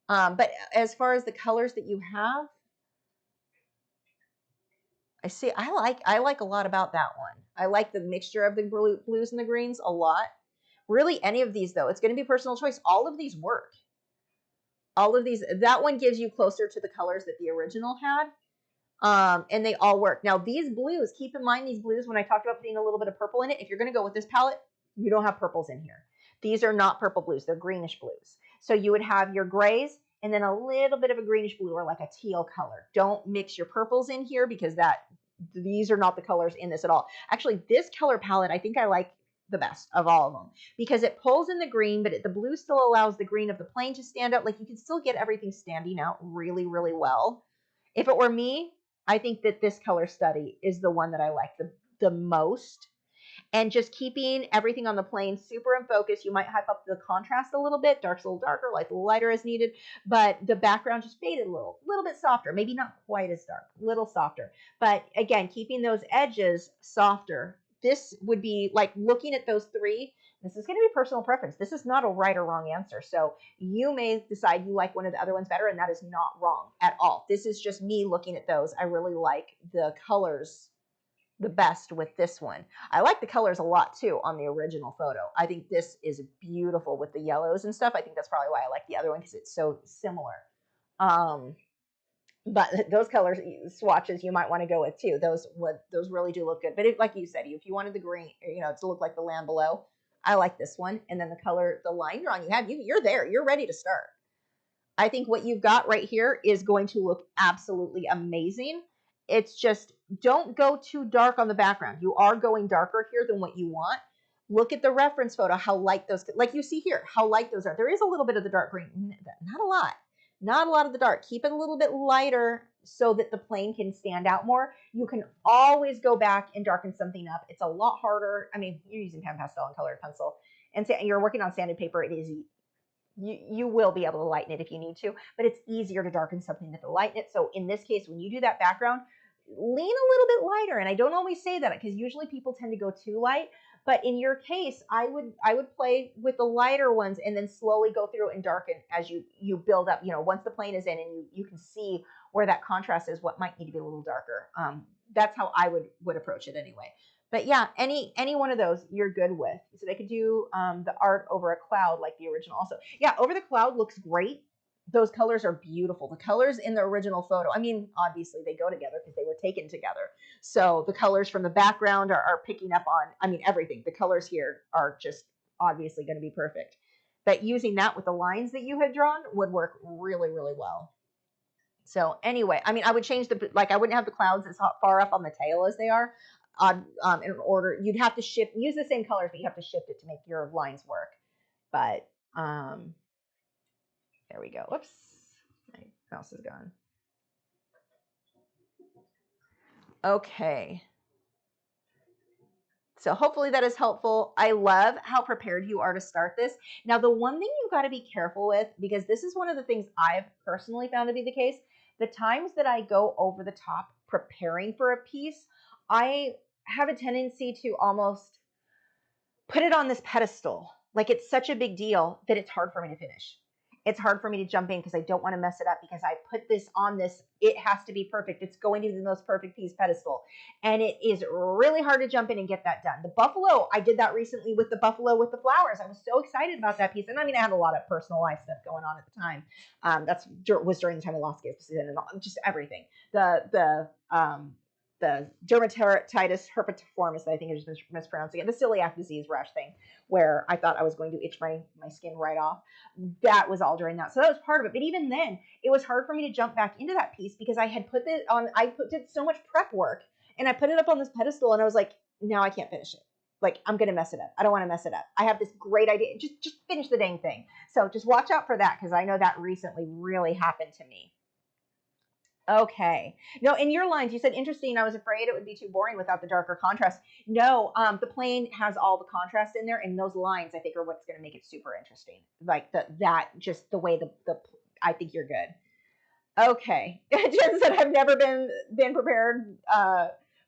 But as far as the colors that you have, I like a lot about that one. I like the mixture of the blues and the greens a lot. Really, any of these though, it's going to be personal choice. All of these work. All of these, that one gives you closer to the colors that the original had. And they all work. Now these blues, keep in mind these blues, when I talked about putting a little bit of purple in it, if you're going to go with this palette, you don't have purples in here. These are not purple blues, they're greenish blues. So you would have your grays and then a little bit of a greenish blue or like a teal color. Don't mix your purples in here because these are not the colors in this at all. Actually, this color palette, I think I like the best of all of them because it pulls in the green, but the blue still allows the green of the plane to stand out. Like you can still get everything standing out really, really well. If it were me, I think that this color study is the one that I like the most. And just keeping everything on the plane super in focus. You might hype up the contrast a little bit. Dark's a little darker, light a little lighter as needed. But the background just faded a little bit softer. Maybe not quite as dark, a little softer. But again, keeping those edges softer. This would be like looking at those three. This is going to be personal preference. This is not a right or wrong answer. So you may decide you like one of the other ones better, and that is not wrong at all. This is just me looking at those. I really like the colors the best with this one. I like the colors a lot too on the original photo. I think this is beautiful with the yellows and stuff. I think that's probably why I like the other one because it's so similar. But those color swatches you might want to go with too. Those really do look good. But like you said, if you wanted the green, you know, to look like the Land Below, I like this one. And then the color, the line drawing you have, you're there. You're ready to start. I think what you've got right here is going to look absolutely amazing. It's just don't go too dark on the background. You are going darker here than what you want. Look at the reference photo, how light those, like you see here, how light those are. There is a little bit of the dark green, not a lot. Not a lot of the dark. Keep it a little bit lighter so that the plane can stand out more. You can always go back and darken something up. It's a lot harder. I mean, you're using pan pastel and colored pencil, and you're working on sanded paper. It is you will be able to lighten it if you need to, but it's easier to darken something than to lighten it. So in this case, when you do that background, lean a little bit lighter. And I don't always say that because usually people tend to go too light. But in your case, I would play with the lighter ones and then slowly go through and darken as you build up. You know, once the plane is in and you can see where that contrast is, what might need to be a little darker. That's how I would approach it anyway. But yeah, any one of those you're good with. So they could do the art over a cloud like the original also. Yeah, over the cloud looks great. Those colors are beautiful. The colors in the original photo, I mean, obviously they go together because they were taken together. So the colors from the background are picking up on, I mean, everything. The colors here are just obviously going to be perfect. But using that with the lines that you had drawn would work really, really well. So anyway, I mean, I would change I wouldn't have the clouds as far up on the tail as they are. In order, you'd have to use the same colors, but you have to shift it to make your lines work. But there we go. Whoops, my mouse is gone. Okay. So hopefully that is helpful. I love how prepared you are to start this. Now, the one thing you've got to be careful with, because this is one of the things I've personally found to be the case, the times that I go over the top preparing for a piece, I have a tendency to almost put it on this pedestal. Like it's such a big deal that it's hard for me to finish. It's hard for me to jump in because I don't want to mess it up because I put this on this. It has to be perfect. It's going to be the most perfect piece pedestal. And it is really hard to jump in and get that done. The buffalo, I did that recently with the buffalo with the flowers. I was so excited about that piece. And I mean, I had a lot of personal life stuff going on at the time. That was during the time I lost kids and just everything. The the dermatitis herpetiformis, I think is mispronouncing it, the celiac disease rash thing, where I thought I was going to itch my skin right off. That was all during that. So that was part of it. But even then, it was hard for me to jump back into that piece because I had put it on, did so much prep work, and I put it up on this pedestal, and I was like, now I can't finish it. Like, I'm going to mess it up. I don't want to mess it up. I have this great idea. Just finish the dang thing. So just watch out for that, because I know that recently really happened to me. Okay. No, in your lines, you said interesting. I was afraid it would be too boring without the darker contrast. No, the plane has all the contrast in there, and those lines, I think, are what's going to make it super interesting. Like just the way I think you're good. Okay. Jen said, I've never been prepared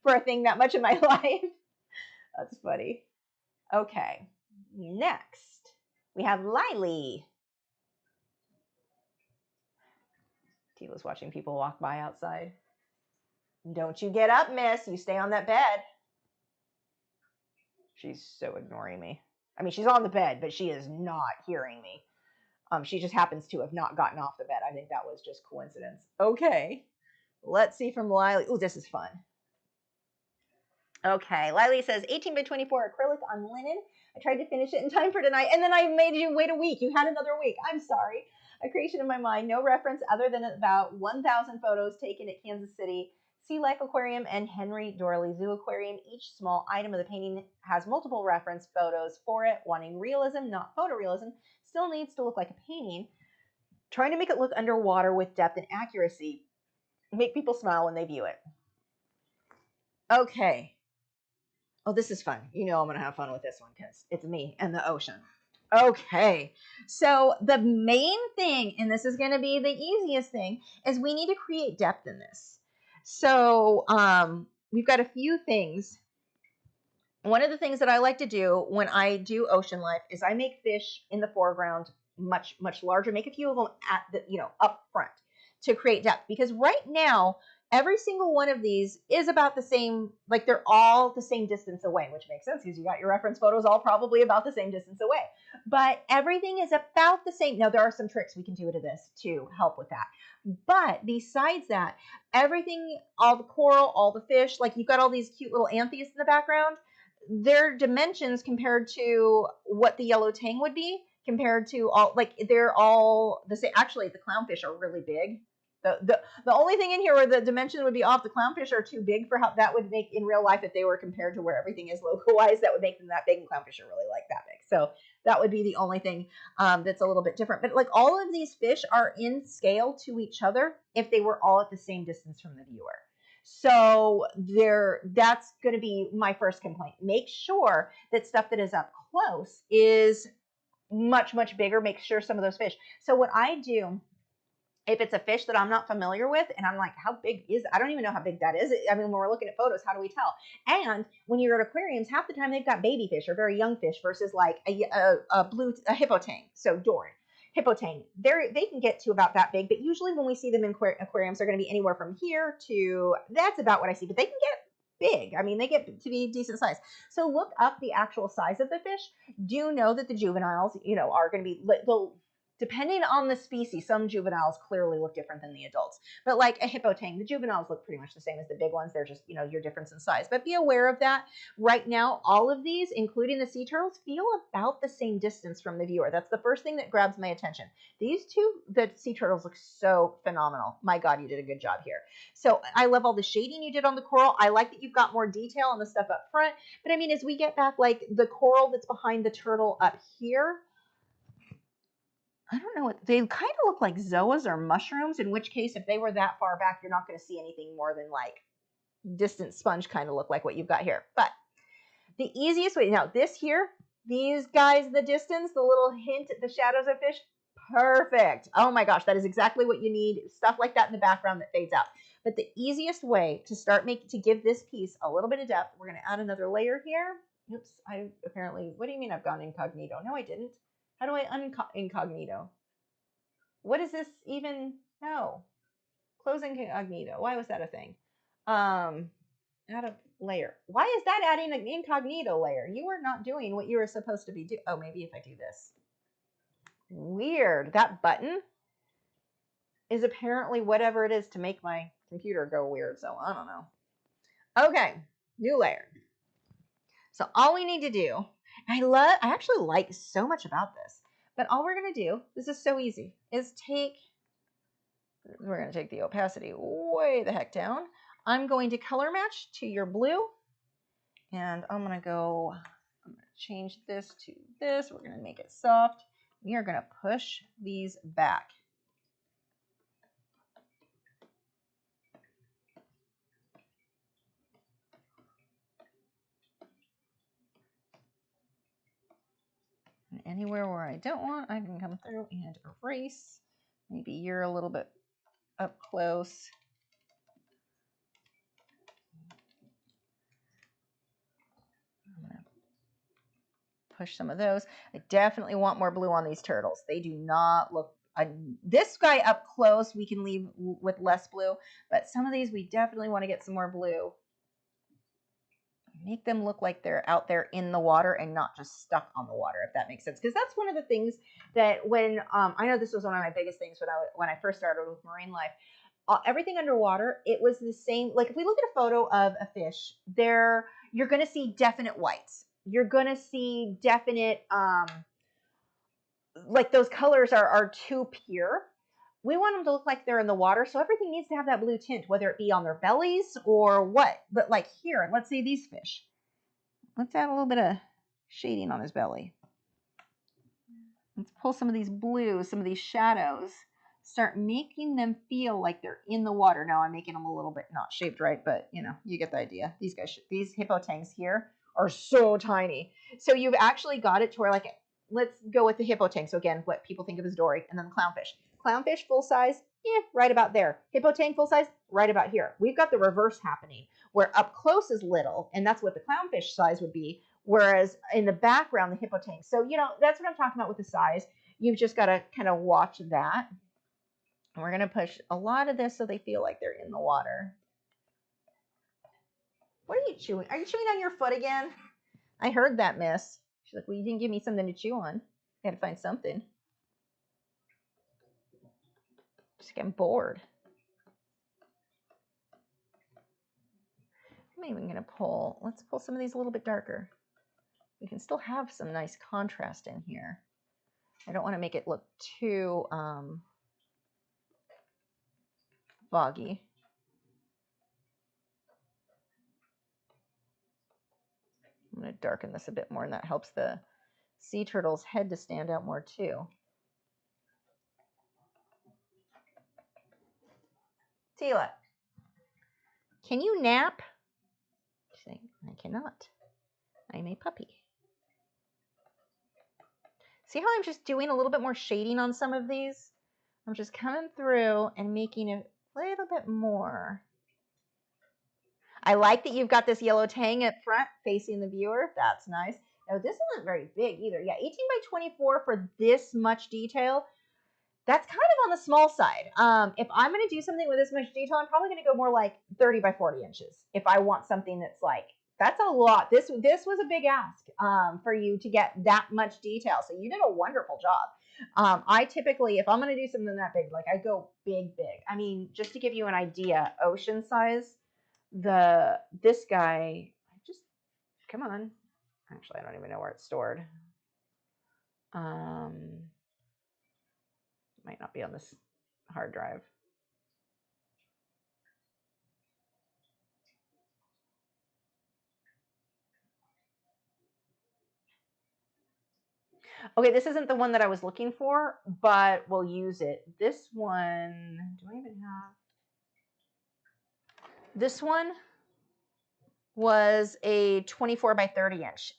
for a thing that much in my life. That's funny. Okay. Next, we have Lily. Tila's watching people walk by outside. Don't you get up, miss. You stay on that bed. She's so ignoring me. I mean, she's on the bed, but she is not hearing me. She just happens to have not gotten off the bed. I think that was just coincidence. Okay. Let's see from Lily. Oh, this is fun. Okay. Lily says 18 by 24 acrylic on linen. I tried to finish it in time for tonight, and then I made you wait a week. You had another week. I'm sorry. A creation in my mind, no reference other than about 1,000 photos taken at Kansas City Sea Life Aquarium and Henry Dorley Zoo Aquarium. Each small item of the painting has multiple reference photos for it. Wanting realism, not photorealism, still needs to look like a painting. Trying to make it look underwater with depth and accuracy. Make people smile when they view it. Okay. Oh, this is fun. You know I'm going to have fun with this one because it's me and the ocean. Okay, so the main thing, and this is going to be the easiest thing, is we need to create depth in this. So we've got a few things. One of the things that I like to do when I do ocean life is I make fish in the foreground much, much larger, make a few of them at the, up front to create depth. Because right now, every single one of these is about the same, like they're all the same distance away, which makes sense because you got your reference photos all probably about the same distance away. But everything is about the same. Now, there are some tricks we can do to this to help with that. But besides that, everything, all the coral, all the fish, like you've got all these cute little anthias in the background, their dimensions compared to what the yellow tang would be, compared to all, like they're all the same. Actually, the clownfish are really big. The only thing in here where the dimension would be off, the clownfish are too big for how that would make in real life if they were compared to where everything is localized. That would make them that big, and clownfish are really like that big. So that would be the only thing that's a little bit different. But like all of these fish are in scale to each other if they were all at the same distance from the viewer. So that's going to be my first complaint. Make sure that stuff that is up close is much, much bigger. Make sure some of those fish. So what I do, if it's a fish that I'm not familiar with, and I'm like, how big is it? I don't even know how big that is. I mean, when we're looking at photos, how do we tell? And when you're at aquariums, half the time they've got baby fish or very young fish versus like a hippo tang. So Doran. Hippo tang, they can get to about that big, but usually when we see them in aquariums, they're going to be anywhere from here to, that's about what I see, but they can get big. I mean, they get to be decent size. So look up the actual size of the fish. Do know that the juveniles, are going to be little, depending on the species. Some juveniles clearly look different than the adults, but like a hippo tang, the juveniles look pretty much the same as the big ones. They're just, your difference in size, but be aware of that. Right now, all of these, including the sea turtles, feel about the same distance from the viewer. That's the first thing that grabs my attention. These two, the sea turtles, look so phenomenal. My God, you did a good job here. So I love all the shading you did on the coral. I like that you've got more detail on the stuff up front, but I mean, as we get back, like the coral that's behind the turtle up here, I don't know what they kind of look like, zoas or mushrooms, in which case if they were that far back, you're not going to see anything more than like distant sponge kind of look like what you've got here. But the easiest way, now this here, these guys, the distance, the little hint, the shadows of fish, perfect. Oh my gosh, that is exactly what you need. Stuff like that in the background that fades out. But the easiest way to start to give this piece a little bit of depth, we're going to add another layer here. Oops, what do you mean I've gone incognito? No, I didn't. How do I incognito? What is this even? No. Close incognito. Why was that a thing? Add a layer. Why is that adding an incognito layer? You are not doing what you were supposed to be doing. Oh, maybe if I do this. Weird. That button is apparently whatever it is to make my computer go weird. So I don't know. Okay, new layer. So all we need to do, I actually like so much about this, but all we're going to do, this is so easy, is we're going to take the opacity way the heck down. I'm going to color match to your blue, and I'm going to change this to this. We're going to make it soft. We are going to push these back. And anywhere where I don't want, I can come through and erase. Maybe you're a little bit up close. I'm going to push some of those. I definitely want more blue on these turtles. They do not look, this guy up close we can leave with less blue, but some of these we definitely want to get some more blue. Make them look like they're out there in the water and not just stuck on the water, if that makes sense. Because that's one of the things that when, I know this was one of my biggest things when I first started with marine life, everything underwater, it was the same. Like if we look at a photo of a fish, you're going to see definite whites. You're going to see definite, like those colors are too pure. We want them to look like they're in the water, so everything needs to have that blue tint, whether it be on their bellies or what. But like here, let's say these fish. Let's add a little bit of shading on his belly. Let's pull some of these blues, some of these shadows, start making them feel like they're in the water. Now I'm making them a little bit not shaped right, but you know, you get the idea. These guys, these hippo tangs here are so tiny. So you've actually got it to where, like, let's go with the hippo tang. So again, what people think of as dory, and then the clownfish. Clownfish full size, right about there. Hippo tang full size, right about here. We've got the reverse happening, where up close is little, and that's what the clownfish size would be, whereas in the background, the hippo tang. So, you know, that's what I'm talking about with the size. You've just got to kind of watch that. And we're going to push a lot of this so they feel like they're in the water. What are you chewing? Are you chewing on your foot again? I heard that, miss. She's like, well, you didn't give me something to chew on. I had to find something. Just getting bored. I'm even going to let's pull some of these a little bit darker. We can still have some nice contrast in here. I don't want to make it look too foggy. I'm going to darken this a bit more, and that helps the sea turtle's head to stand out more too. Tila, can you nap? She's saying, I cannot. I'm a puppy. See how I'm just doing a little bit more shading on some of these? I'm just coming through and making it a little bit more. I like that you've got this yellow tang up front facing the viewer. That's nice. Now, this isn't very big either. Yeah, 18 by 24 for this much detail. That's kind of on the small side. If I'm going to do something with this much detail, I'm probably going to go more like 30 by 40 inches. If I want something that's like, that's a lot. This was a big ask for you to get that much detail. So you did a wonderful job. I typically, if I'm going to do something that big, like I go big. I mean, just to give you an idea, ocean size, this guy, come on. Actually, I don't even know where it's stored. Might not be on this hard drive. Okay, this isn't the one that I was looking for, but we'll use it. This one, do I even have? This one was a 24 by 30 inch,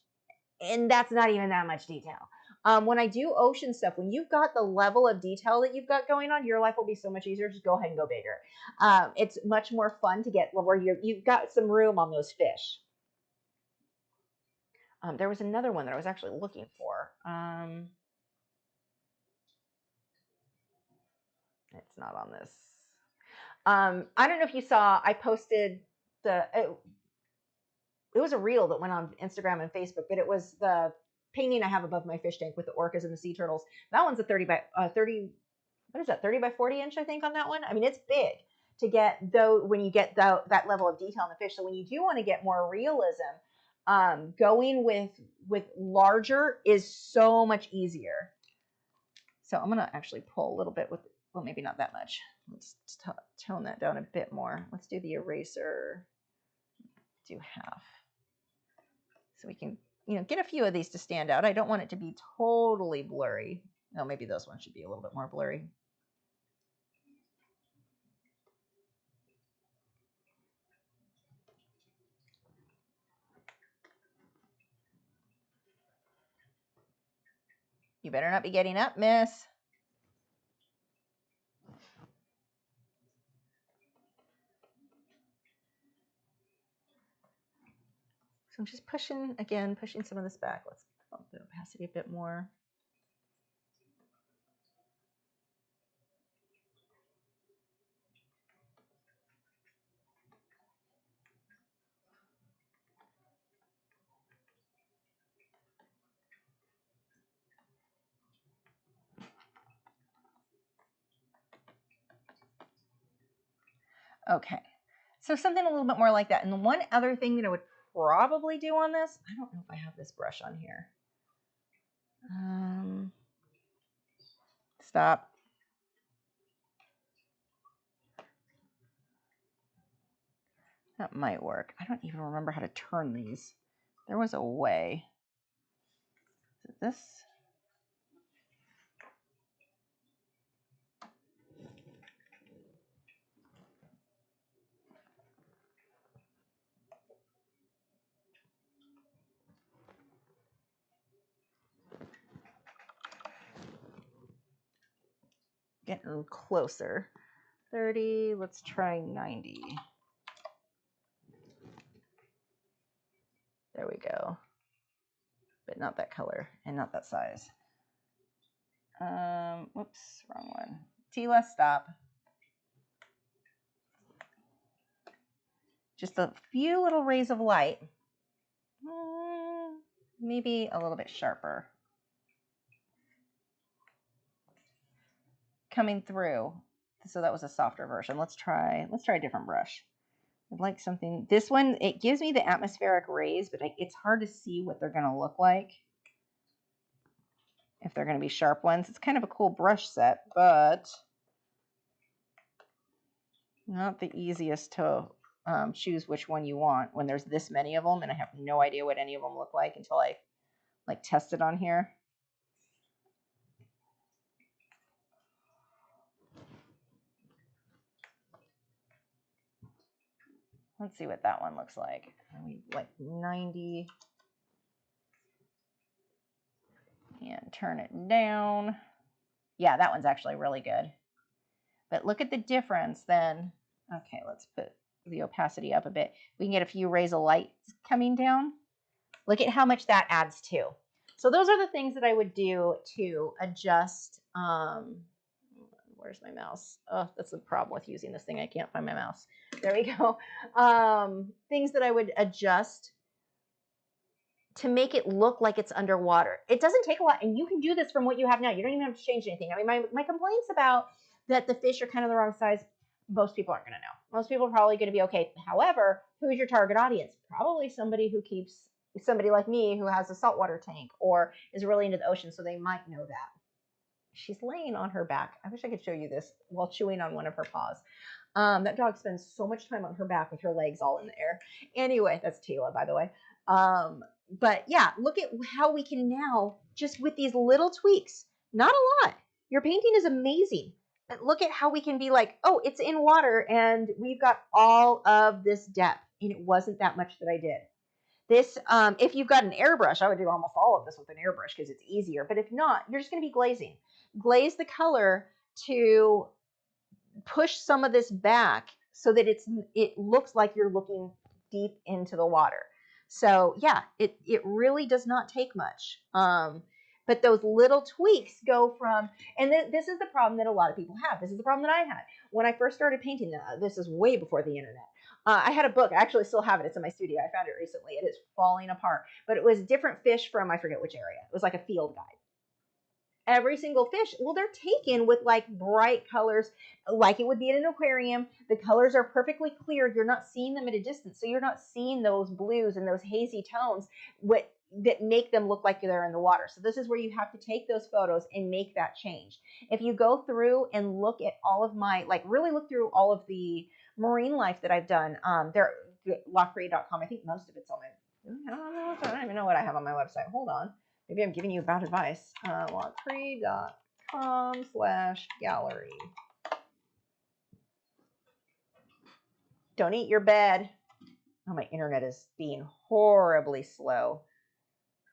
and that's not even that much detail. When I do ocean stuff, when you've got the level of detail that you've got going on, your life will be so much easier. Just go ahead and go bigger. It's much more fun to get where you've got some room on those fish. There was another one that I was actually looking for. It's not on this. I don't know if you saw, I posted it was a reel that went on Instagram and Facebook, but it was the painting I have above my fish tank with the orcas and the sea turtles. That one's a 30 by 30. What is that? 30 by 40 inch, I think, on that one. I mean, it's big. to get, though, when you get that level of detail in the fish. So when you do want to get more realism, going with larger is so much easier. So I'm going to actually pull a little bit with, well, maybe not that much. Let's tone that down a bit more. Let's do the eraser, do half. So we can, get a few of these to stand out. I don't want it to be totally blurry. No, maybe those ones should be a little bit more blurry. You better not be getting up, miss. So I'm just pushing some of this back. Let's bump the opacity a bit more. Okay, so something a little bit more like that. And the one other thing that I would probably do on this, I don't know if I have this brush on here. Stop. That might work. I don't even remember how to turn these. There was a way. Is it this? Getting closer. 30, let's try 90. There we go. But not that color and not that size. Whoops, wrong one. Tila, stop. Just a few little rays of light. Maybe a little bit sharper. Coming through. So that was a softer version. Let's try a different brush. I'd like something. This one, it gives me the atmospheric rays, but it's hard to see what they're going to look like. If they're going to be sharp ones. It's kind of a cool brush set, but not the easiest to choose which one you want when there's this many of them, and I have no idea what any of them look like until I test it on here. Let's see what that one looks like. Like 90. And turn it down. Yeah, that one's actually really good. But look at the difference then. Okay, let's put the opacity up a bit. We can get a few rays of light coming down. Look at how much that adds too. So those are the things that I would do to adjust. Where's my mouse? Oh, that's the problem with using this thing. I can't find my mouse. There we go. Things that I would adjust to make it look like it's underwater. It doesn't take a lot, and you can do this from what you have now. You don't even have to change anything. I mean, my complaints about that the fish are kind of the wrong size, most people aren't going to know. Most people are probably going to be okay. However, who's your target audience? Probably somebody like me who has a saltwater tank or is really into the ocean, so they might know that. She's laying on her back. I wish I could show you this while chewing on one of her paws. That dog spends so much time on her back with her legs all in the air. Anyway, that's Tila, by the way. But yeah, look at how we can now, just with these little tweaks, not a lot. Your painting is amazing. But look at how we can be like, oh, it's in water and we've got all of this depth. And it wasn't that much that I did. This, if you've got an airbrush, I would do almost all of this with an airbrush because it's easier. But if not, you're just going to be glazing. Glaze the color to push some of this back so that it looks like you're looking deep into the water. So yeah, it really does not take much. But those little tweaks go from, and this is the problem that a lot of people have. This is the problem that I had when I first started painting. This is way before the internet. I had a book. I actually still have it. It's in my studio. I found it recently. It is falling apart. But it was different fish from, I forget which area. It was like a field guide. every single fish, well, they're taken with like bright colors, like it would be in an aquarium. The colors are perfectly clear. You're not seeing them at a distance. So you're not seeing those blues and those hazy tones that make them look like they're in the water. So this is where you have to take those photos and make that change. If you go through and look at all of my, like really look through all of the marine life that I've done, they're Lachri.com. I think most of it's on my, I don't even know what I have on my website. Hold on. Maybe I'm giving you bad advice. Lachri.com/gallery. Don't eat your bed. Oh, my internet is being horribly slow.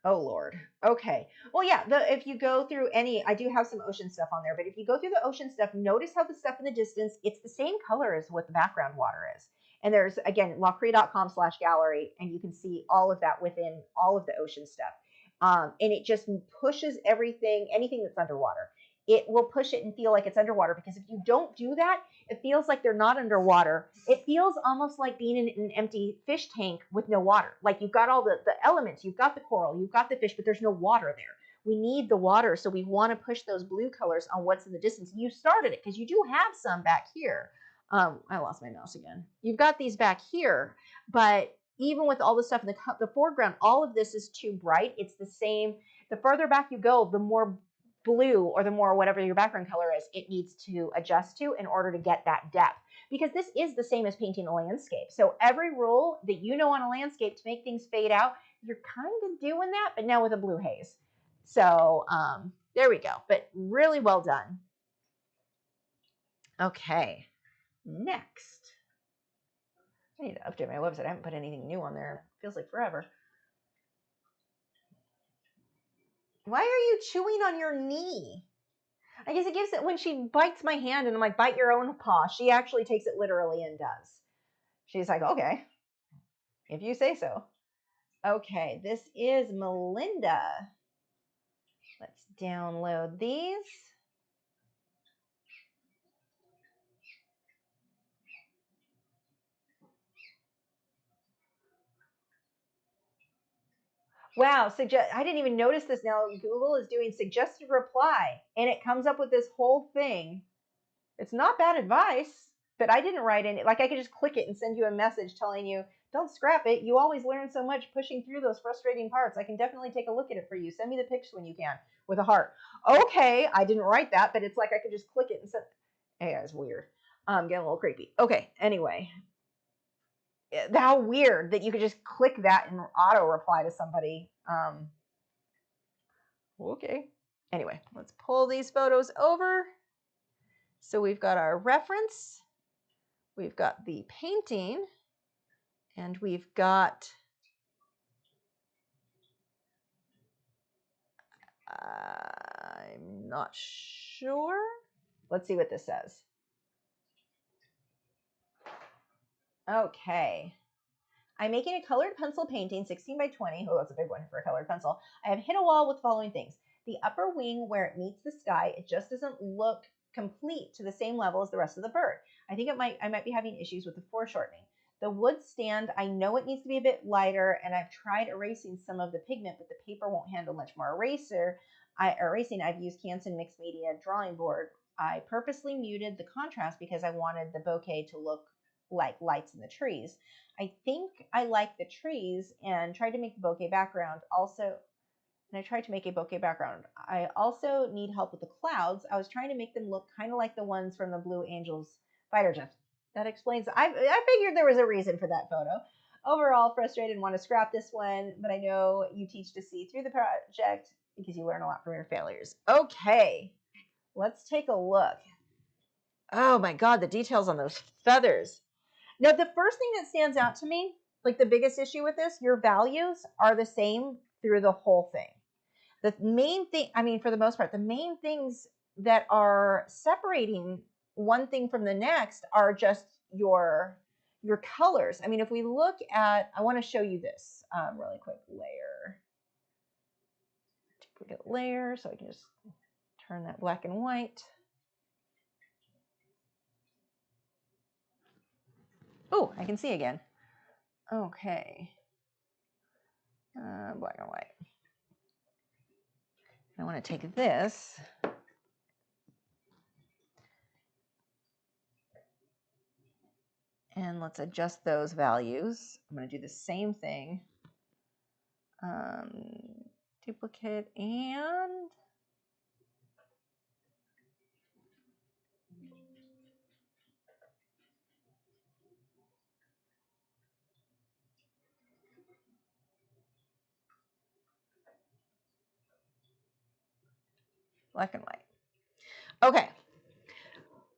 Oh, Lord. Okay. Well, yeah, if you go through any, I do have some ocean stuff on there, but if you go through the ocean stuff, notice how the stuff in the distance, it's the same color as what the background water is. And there's, again, lachri.com/gallery, and you can see all of that within all of the ocean stuff. And it just pushes everything, anything that's underwater. It will push it and feel like it's underwater, because if you don't do that, it feels like they're not underwater. It feels almost like being in an empty fish tank with no water. Like you've got all the elements, you've got the coral, you've got the fish, but there's no water there. We need the water, so we want to push those blue colors on what's in the distance. You started it because you do have some back here. I lost my mouse again. You've got these back here, but even with all the stuff in the foreground, all of this is too bright. It's the same. The further back you go, the more blue, or the more whatever your background color is, it needs to adjust to in order to get that depth. Because this is the same as painting a landscape. So every rule that you know on a landscape to make things fade out, you're kind of doing that, but now with a blue haze. So there we go. But really well done. Okay, next. I need to update my website. I haven't put anything new on there. Feels like forever. Why are you chewing on your knee? I guess it gives it, when she bites my hand and I'm like, bite your own paw, she actually takes it literally and does. She's like, okay, if you say so. Okay, this is Melinda. Let's download these. Wow, I didn't even notice this now. Google is doing suggested reply, and it comes up with this whole thing. It's not bad advice, but I didn't write any. Like, I could just click it and send you a message telling you, don't scrap it. You always learn so much pushing through those frustrating parts. I can definitely take a look at it for you. Send me the pics when you can, with a heart. Okay, I didn't write that, but it's like I could just click it and send. Hey, it's weird. Getting a little creepy. Okay, anyway. How weird that you could just click that and auto reply to somebody. Okay. Anyway, let's pull these photos over. So we've got our reference, we've got the painting, and we've got I'm not sure. Let's see what this says. Okay. I'm making a colored pencil painting, 16 by 20. Oh, that's a big one for a colored pencil. I have hit a wall with the following things. The upper wing, where it meets the sky, it just doesn't look complete to the same level as the rest of the bird. I think I might be having issues with the foreshortening. The wood stand, I know it needs to be a bit lighter, and I've tried erasing some of the pigment, but the paper won't handle much more erasing. I've used Canson mixed media drawing board. I purposely muted the contrast because I wanted the bouquet to look like lights in the trees. I think I like the trees and tried to make the bouquet background also. And I tried to make a bouquet background. I also need help with the clouds. I was trying to make them look kind of like the ones from the Blue Angels fighter jet. That explains. I figured there was a reason for that photo. Overall, frustrated and want to scrap this one, but I know you teach to see through the project because you learn a lot from your failures. Okay, let's take a look. Oh my God, the details on those feathers. Now, the first thing that stands out to me, like the biggest issue with this, your values are the same through the whole thing. The main thing, I mean, for the most part, the main things that are separating one thing from the next are just your colors. I mean, if we look at, I want to show you this really quick. Layer, duplicate layer, so I can just turn that black and white. Oh, I can see again. Okay. Black and white. I want to take this and let's adjust those values. I'm going to do the same thing. Duplicate and black and white. Okay.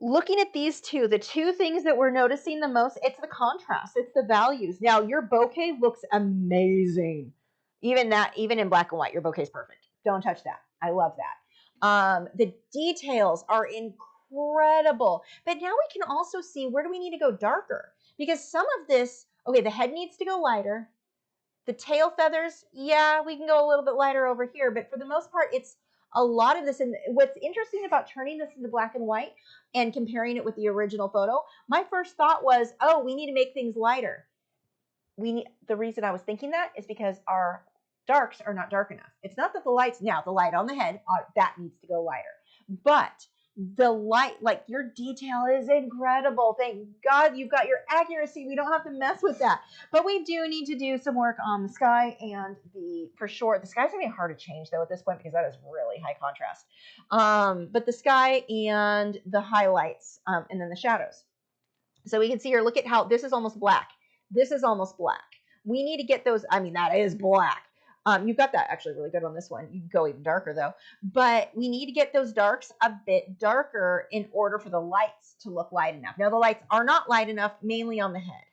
Looking at these two, the two things that we're noticing the most, it's the contrast, it's the values. Now, your bouquet looks amazing. Even in black and white, your bouquet is perfect. Don't touch that. I love that. The details are incredible. But now we can also see, where do we need to go darker? Because some of this, okay, the head needs to go lighter. The tail feathers, yeah, we can go a little bit lighter over here, but for the most part, it's a lot of this. And what's interesting about turning this into black and white and comparing it with the original photo, my first thought was, oh, we need to make things lighter. The reason I was thinking that is because our darks are not dark enough. It's not that the light on the head, that needs to go lighter. But the light, like your detail is incredible. Thank God you've got your accuracy. We don't have to mess with that. But we do need to do some work on the sky and for sure. The sky's gonna be hard to change though at this point because that is really high contrast. But the sky and the highlights and then the shadows. So we can see here, look at how this is almost black. This is almost black. We need to get those, I mean, that is black. You've got that actually really good on this one. You can go even darker though. But we need to get those darks a bit darker in order for the lights to look light enough. Now the lights are not light enough, mainly on the head.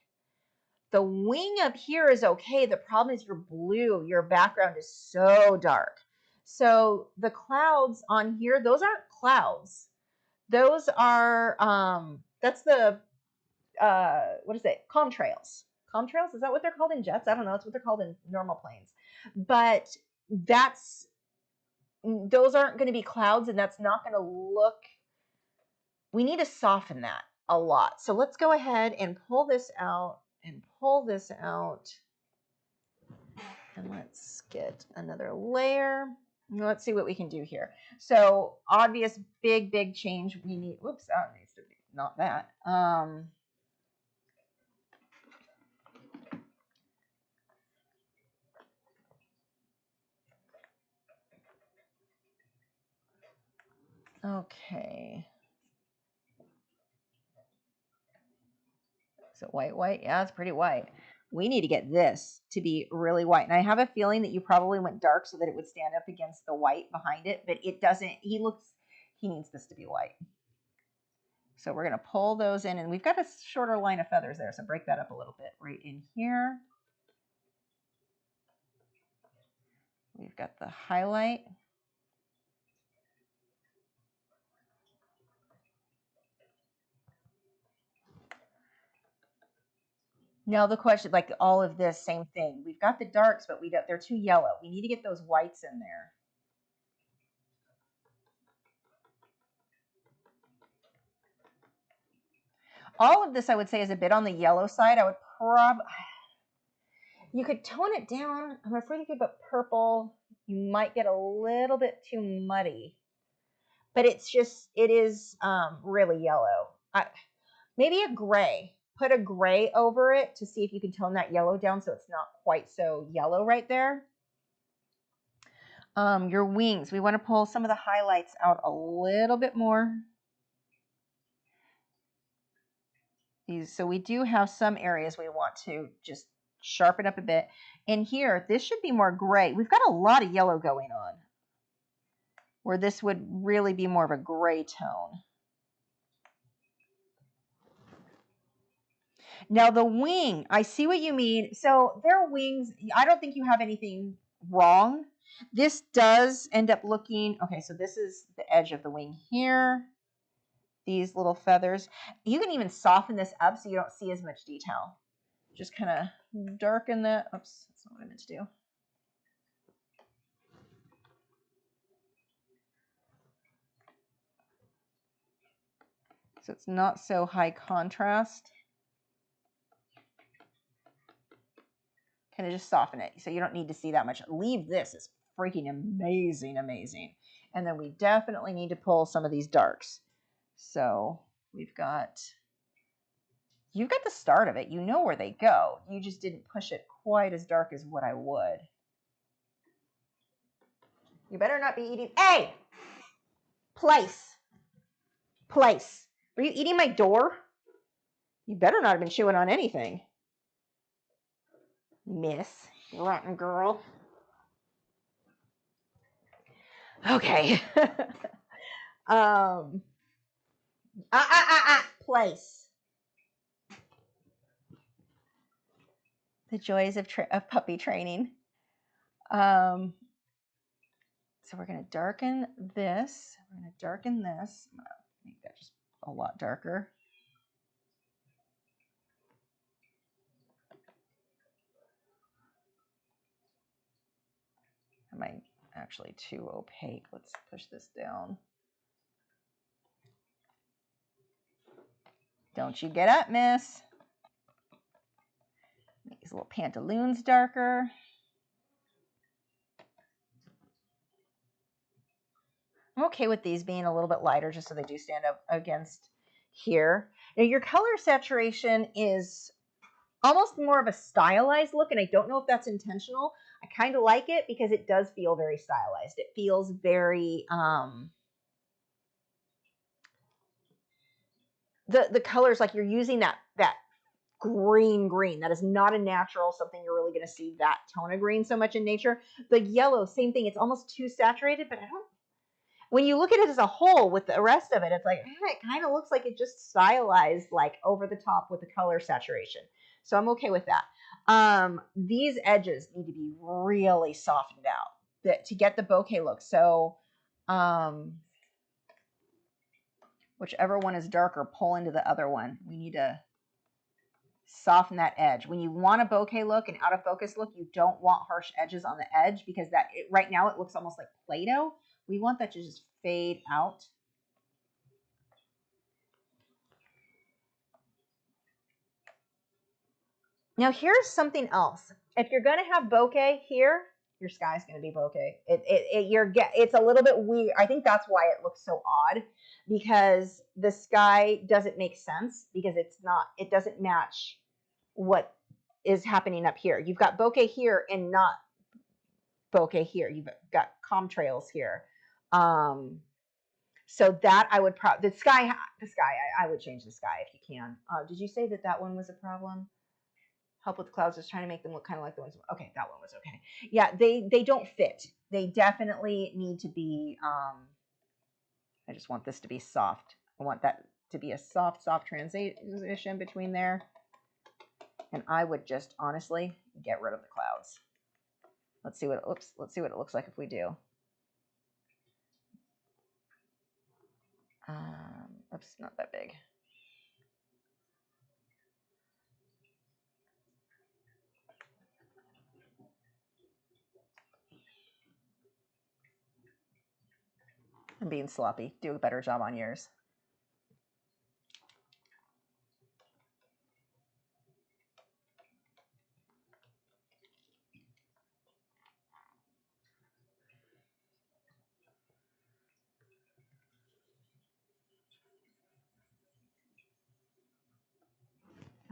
The wing up here is okay. The problem is your blue, your background is so dark. So the clouds on here, those aren't clouds. Those are, that's the, what is it? Contrails. Contrails? Is that what they're called in jets? I don't know. It's what they're called in normal planes. But those aren't going to be clouds, and that's not going to look, we need to soften that a lot. So let's go ahead and pull this out and pull this out. And let's get another layer. Let's see what we can do here. So obvious big change we need. Whoops, that needs to be not that. Okay. So white, yeah, it's pretty white. We need to get this to be really white. And I have a feeling that you probably went dark so that it would stand up against the white behind it, but it doesn't. He needs this to be white. So we're going to pull those in, and we've got a shorter line of feathers there. So break that up a little bit right in here. We've got the highlight. Now the question, like all of this, same thing. We've got the darks, but they're too yellow. We need to get those whites in there. All of this, I would say, is a bit on the yellow side. I would you could tone it down. I'm afraid if you put purple, you might get a little bit too muddy. But it is really yellow. Maybe a gray. Put a gray over it to see if you can tone that yellow down so it's not quite so yellow right there. Your wings, we want to pull some of the highlights out a little bit more. So we do have some areas we want to just sharpen up a bit. And here, this should be more gray. We've got a lot of yellow going on, where this would really be more of a gray tone. Now the wing, I see what you mean. So their wings, I don't think you have anything wrong. This does end up looking, okay, so this is the edge of the wing here. These little feathers. You can even soften this up so you don't see as much detail. Just kind of darken that. Oops, that's not what I meant to do. So it's not so high contrast. Kind of just soften it so you don't need to see that much. Leave this as freaking amazing, amazing. And then we definitely need to pull some of these darks. So we've got, you've got the start of it. You know where they go. You just didn't push it quite as dark as what I would. You better not be eating. Hey! Place. Place. Were you eating my door? You better not have been chewing on anything. Miss. Rotten girl. Okay. Place. The joys of puppy training. So we're going to darken this. We're going to darken this. I'm going to make that just a lot darker. Am I actually too opaque? Let's push this down. Don't you get up, miss. Make these little pantaloons darker. I'm okay with these being a little bit lighter just so they do stand up against here. Now your color saturation is almost more of a stylized look, and I don't know if that's intentional. I kind of like it because it does feel very stylized. It feels very, the colors, like you're using that green. That is not a natural, something you're really going to see that tone of green so much in nature. The yellow, same thing. It's almost too saturated, but I don't, when you look at it as a whole with the rest of it, it's like, it kind of looks like it just stylized like over the top with the color saturation. So I'm okay with that. These edges need to be really softened out to get the bokeh look. So whichever one is darker, pull into the other one. We need to soften that edge. When you want a bokeh look, an out of focus look, you don't want harsh edges on the edge because right now it looks almost like Play-Doh. We want that to just fade out. Now here's something else. If you're going to have bokeh here, your sky's going to be bokeh. It's a little bit weird. I think that's why it looks so odd, because the sky doesn't make sense because it doesn't match what is happening up here. You've got bokeh here and not bokeh here. You've got contrails here. So that I would the sky, I would change the sky if you can. Did you say that one was a problem? Help with the clouds, just trying to make them look kind of like the ones. Okay, that one was okay. Yeah, they don't fit. They definitely need to be, I just want this to be soft. I want that to be a soft transition between there. And I would just honestly get rid of the clouds. Let's see what it looks like if we do. Oops, not that big. I'm being sloppy. Do a better job on yours.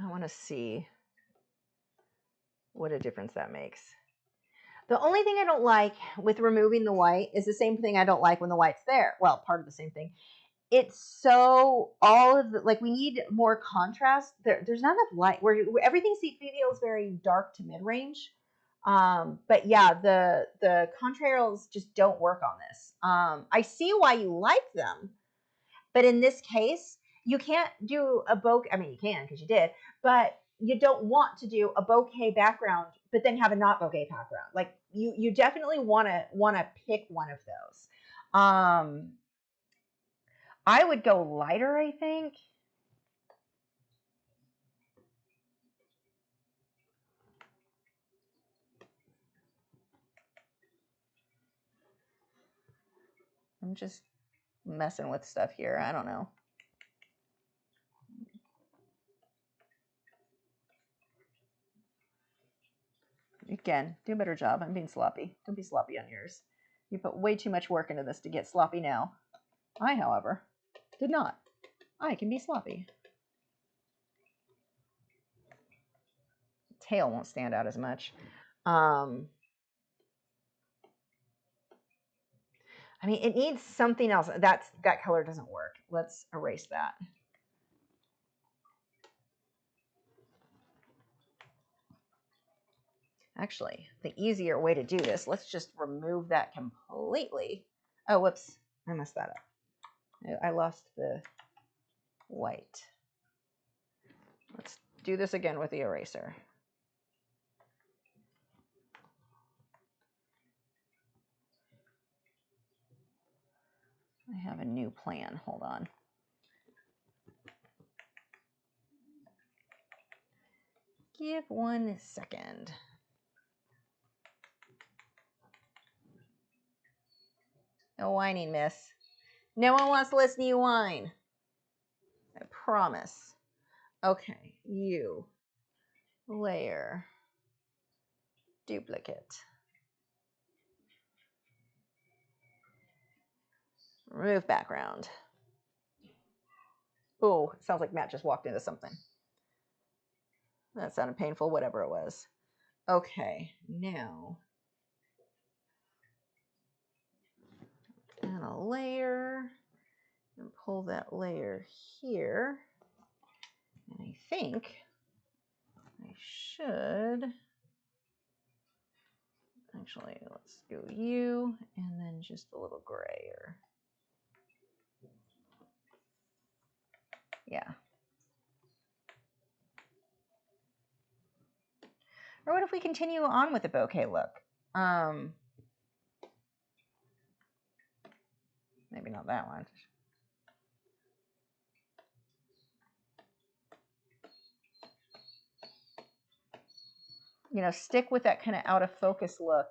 I want to see what a difference that makes. The only thing I don't like with removing the white is the same thing I don't like when the white's there. Well, part of the same thing. It's so we need more contrast. There's not enough light. Where everything feels very dark to mid range. But yeah, the contrails just don't work on this. I see why you like them, but in this case, you can't do a bokeh. I mean, you can because you did, but you don't want to do a bokeh background, but then have a not bokeh background. Like you definitely want to pick one of those. I would go lighter, I think. I'm just messing with stuff here. I don't know. Again, do a better job. I'm being sloppy. Don't be sloppy on yours. You put way too much work into this to get sloppy now. I, however, did not. I can be sloppy. Tail won't stand out as much. I mean, it needs something else. That color doesn't work. Let's erase that. Actually, the easier way to do this, let's just remove that completely. Oh, whoops. I messed that up. I lost the white. Let's do this again with the eraser. I have a new plan. Hold on. Give 1 second. No whining, miss. No one wants to listen to you whine. I promise. Okay, you. Layer. Duplicate. Remove background. Oh, it sounds like Matt just walked into something. That sounded painful, whatever it was. Okay, now. And a layer. And pull that layer here. And I think I should. Actually, let's go you and then just a little grayer. Yeah. Or what if we continue on with the bouquet look? Maybe not that one. You know, stick with that kind of out of focus look.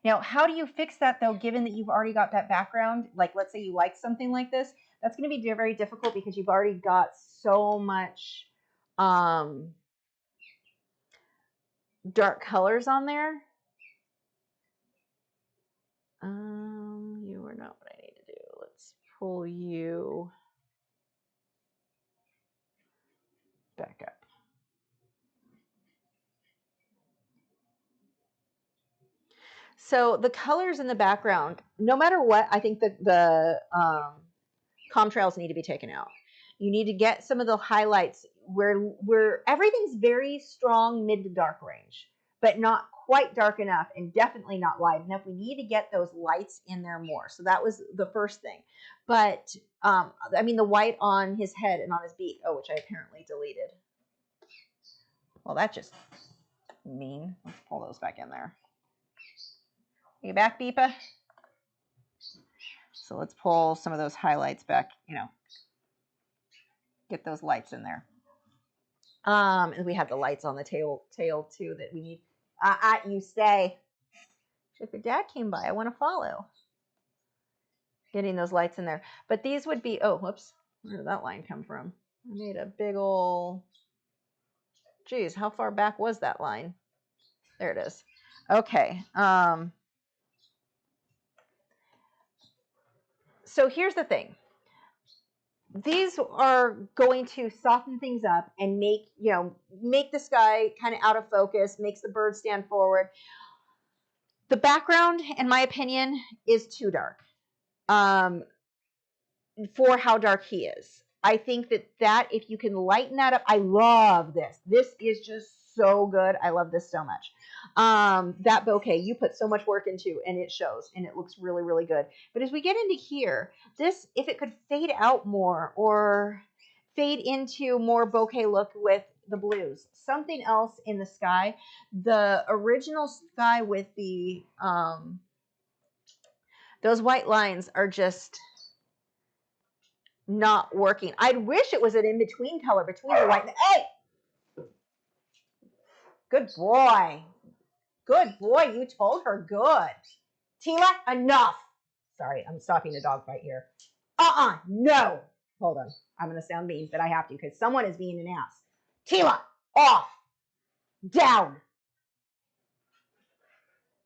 Now, how do you fix that though, given that you've already got that background? Like, let's say you like something like this. That's going to be very difficult because you've already got so much dark colors on there. You are not what I need to do. Let's pull you back up. So the colors in the background, no matter what, I think the contrails need to be taken out. You need to get some of the highlights where everything's very strong mid to dark range, but not quite dark enough and definitely not wide enough. We need to get those lights in there more. So that was the first thing. But I mean the white on his head and on his beak, oh, which I apparently deleted. Well, that's just mean. Let's pull those back in there. You back, Beepa? So let's pull some of those highlights back, you know, get those lights in there. And we have the lights on the tail too that we need. You stay. If your dad came by, I want to follow. Getting those lights in there. But these would be, oh, whoops. Where did that line come from? I made a big old, geez, how far back was that line? There it is. Okay. So here's the thing. These are going to soften things up and make the sky kind of out of focus, makes the bird stand forward. The background, in my opinion, is too dark for how dark he is. I think that if you can lighten that up, I love this. This is just so good. I love this so much. That bouquet you put so much work into, and it shows, and it looks really, really good. But as we get into here, this, if it could fade out more or fade into more bouquet look with the blues, something else in the sky. The original sky with the those white lines are just not working. I wish it was an in-between color between the white and the, hey! Good boy. Good boy. You told her good. Tila, enough. Sorry, I'm stopping the dog fight here. No. Hold on. I'm going to sound mean, but I have to because someone is being an ass. Tila, off. Down.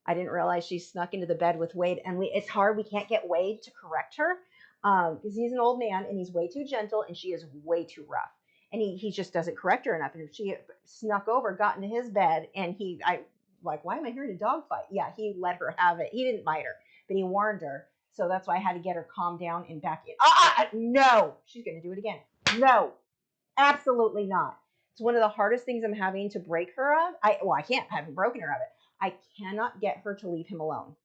I didn't realize she snuck into the bed with Wade, and it's hard. We can't get Wade to correct her because he's an old man and he's way too gentle, and she is way too rough. And he just doesn't correct her enough. And she snuck over, got into his bed, and like, why am I hearing a dog fight? Yeah, he let her have it. He didn't bite her, but he warned her. So that's why I had to get her calmed down and back in. No, she's going to do it again. No, absolutely not. It's one of the hardest things I'm having to break her of. I haven't broken her of it. I cannot get her to leave him alone.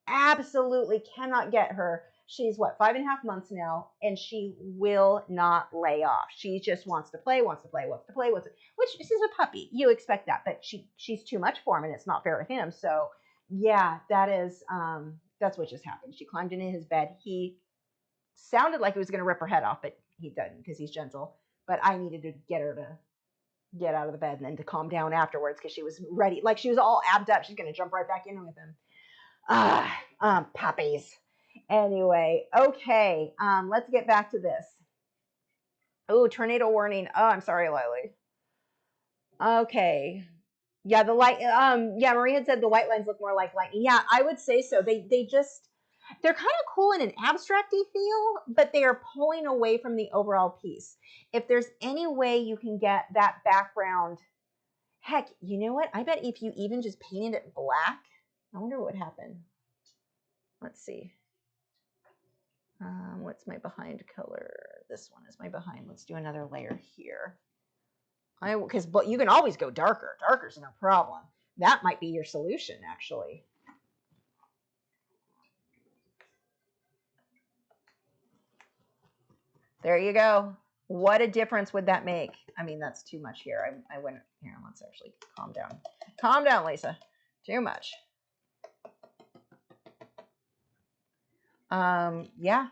Absolutely cannot get her. She's 5.5 months now, and she will not lay off. She just wants to play, which this is a puppy. You expect that, but she's too much for him, and it's not fair to him. So yeah, that's what just happened. She climbed into his bed. He sounded like he was going to rip her head off, but he didn't because he's gentle. But I needed to get her to get out of the bed and then to calm down afterwards because she was ready. Like she was all amped up. She's going to jump right back in with him. Puppies. Anyway, okay. Let's get back to this. Oh, tornado warning. Oh, I'm sorry, Lily. Okay. Yeah, the light. Marie had said the white lines look more like lightning. Yeah, I would say so. They're kind of cool in an abstracty feel, but they are pulling away from the overall piece. If there's any way you can get that background, heck, you know what? I bet if you even just painted it black, I wonder what would happen. Let's see. What's my behind color? This one is my behind. Let's do another layer here. But you can always go darker. Darker's no problem. That might be your solution, actually. There you go. What a difference would that make? I mean, that's too much here. I went here. Let's actually calm down. Calm down, Lisa. Too much. Yeah.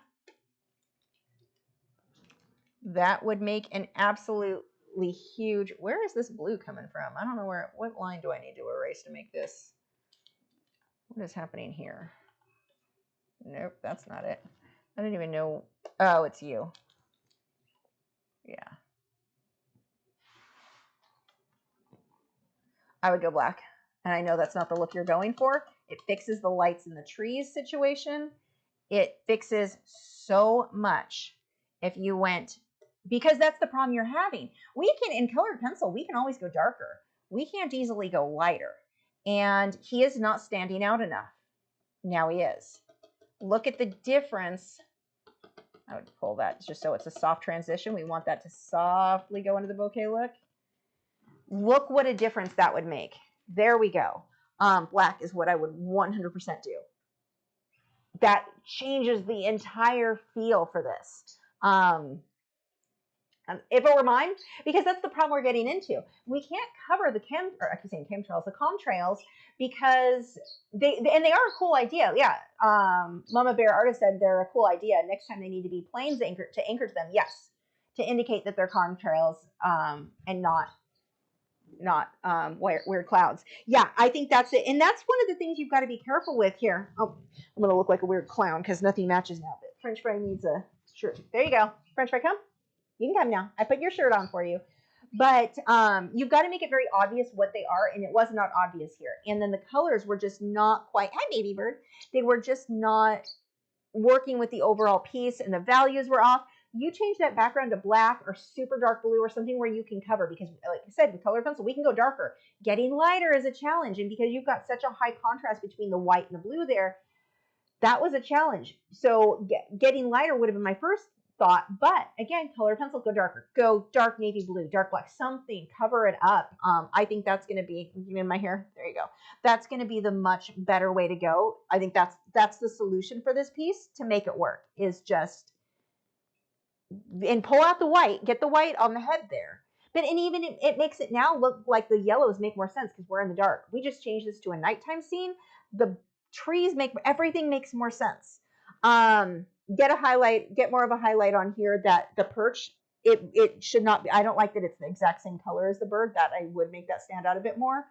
That would make an absolutely huge. Where is this blue coming from? I don't know what line do I need to erase to make this? What is happening here? Nope, that's not it. I don't even know. Oh, it's you. Yeah. I would go black. And I know that's not the look you're going for. It fixes the lights in the trees situation. It fixes so much if you went, because that's the problem you're having. We can, in colored pencil, we can always go darker. We can't easily go lighter. And he is not standing out enough. Now he is. Look at the difference. I would pull that just so it's a soft transition. We want that to softly go into the bouquet look. Look what a difference that would make. There we go. Black is what I would 100% do. That changes the entire feel for this. If it were mine, because that's the problem we're getting into. We can't cover the contrails because they are a cool idea. Yeah. Mama Bear Artist said they're a cool idea. Next time they need to be planes anchored to them. Yes. To indicate that they're contrails and not weird clouds. Yeah, I think that's it. And that's one of the things you've got to be careful with here. Oh, I'm going to look like a weird clown because nothing matches now. But French fry needs a shirt. There you go. French fry, come. You can come now. I put your shirt on for you. But you've got to make it very obvious what they are, and it was not obvious here. And then the colors were just not quite, hi, baby bird. They were just not working with the overall piece, and the values were off. You change that background to black or super dark blue or something where you can cover, because like I said, with colored pencil, we can go darker. Getting lighter is a challenge. And because you've got such a high contrast between the white and the blue there, that was a challenge. So getting lighter would have been my first thought. But again, colored pencil, go darker. Go dark navy blue, dark black, something, cover it up. I think that's going to be, in my hair, there you go. That's going to be the much better way to go. I think that's the solution for this piece to make it work, is just, and pull out the white, get the white on the head there. But and even it makes it now look like the yellows make more sense because we're in the dark. We just changed this to a nighttime scene. The trees everything makes more sense. Get a highlight, get more of a highlight on here. That the perch, it should not be. I don't like that it's the exact same color as the bird. That I would make that stand out a bit more.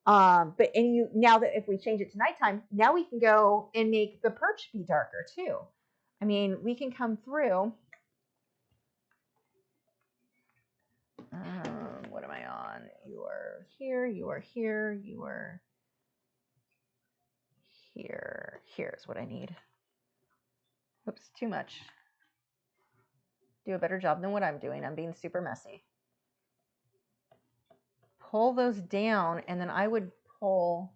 But now that if we change it to nighttime, now we can go and make the perch be darker too. I mean, we can come through. What am I on? You are here, you are here, you are... Here's what I need. Oops, too much. Do a better job than what I'm doing. I'm being super messy. Pull those down, and then I would pull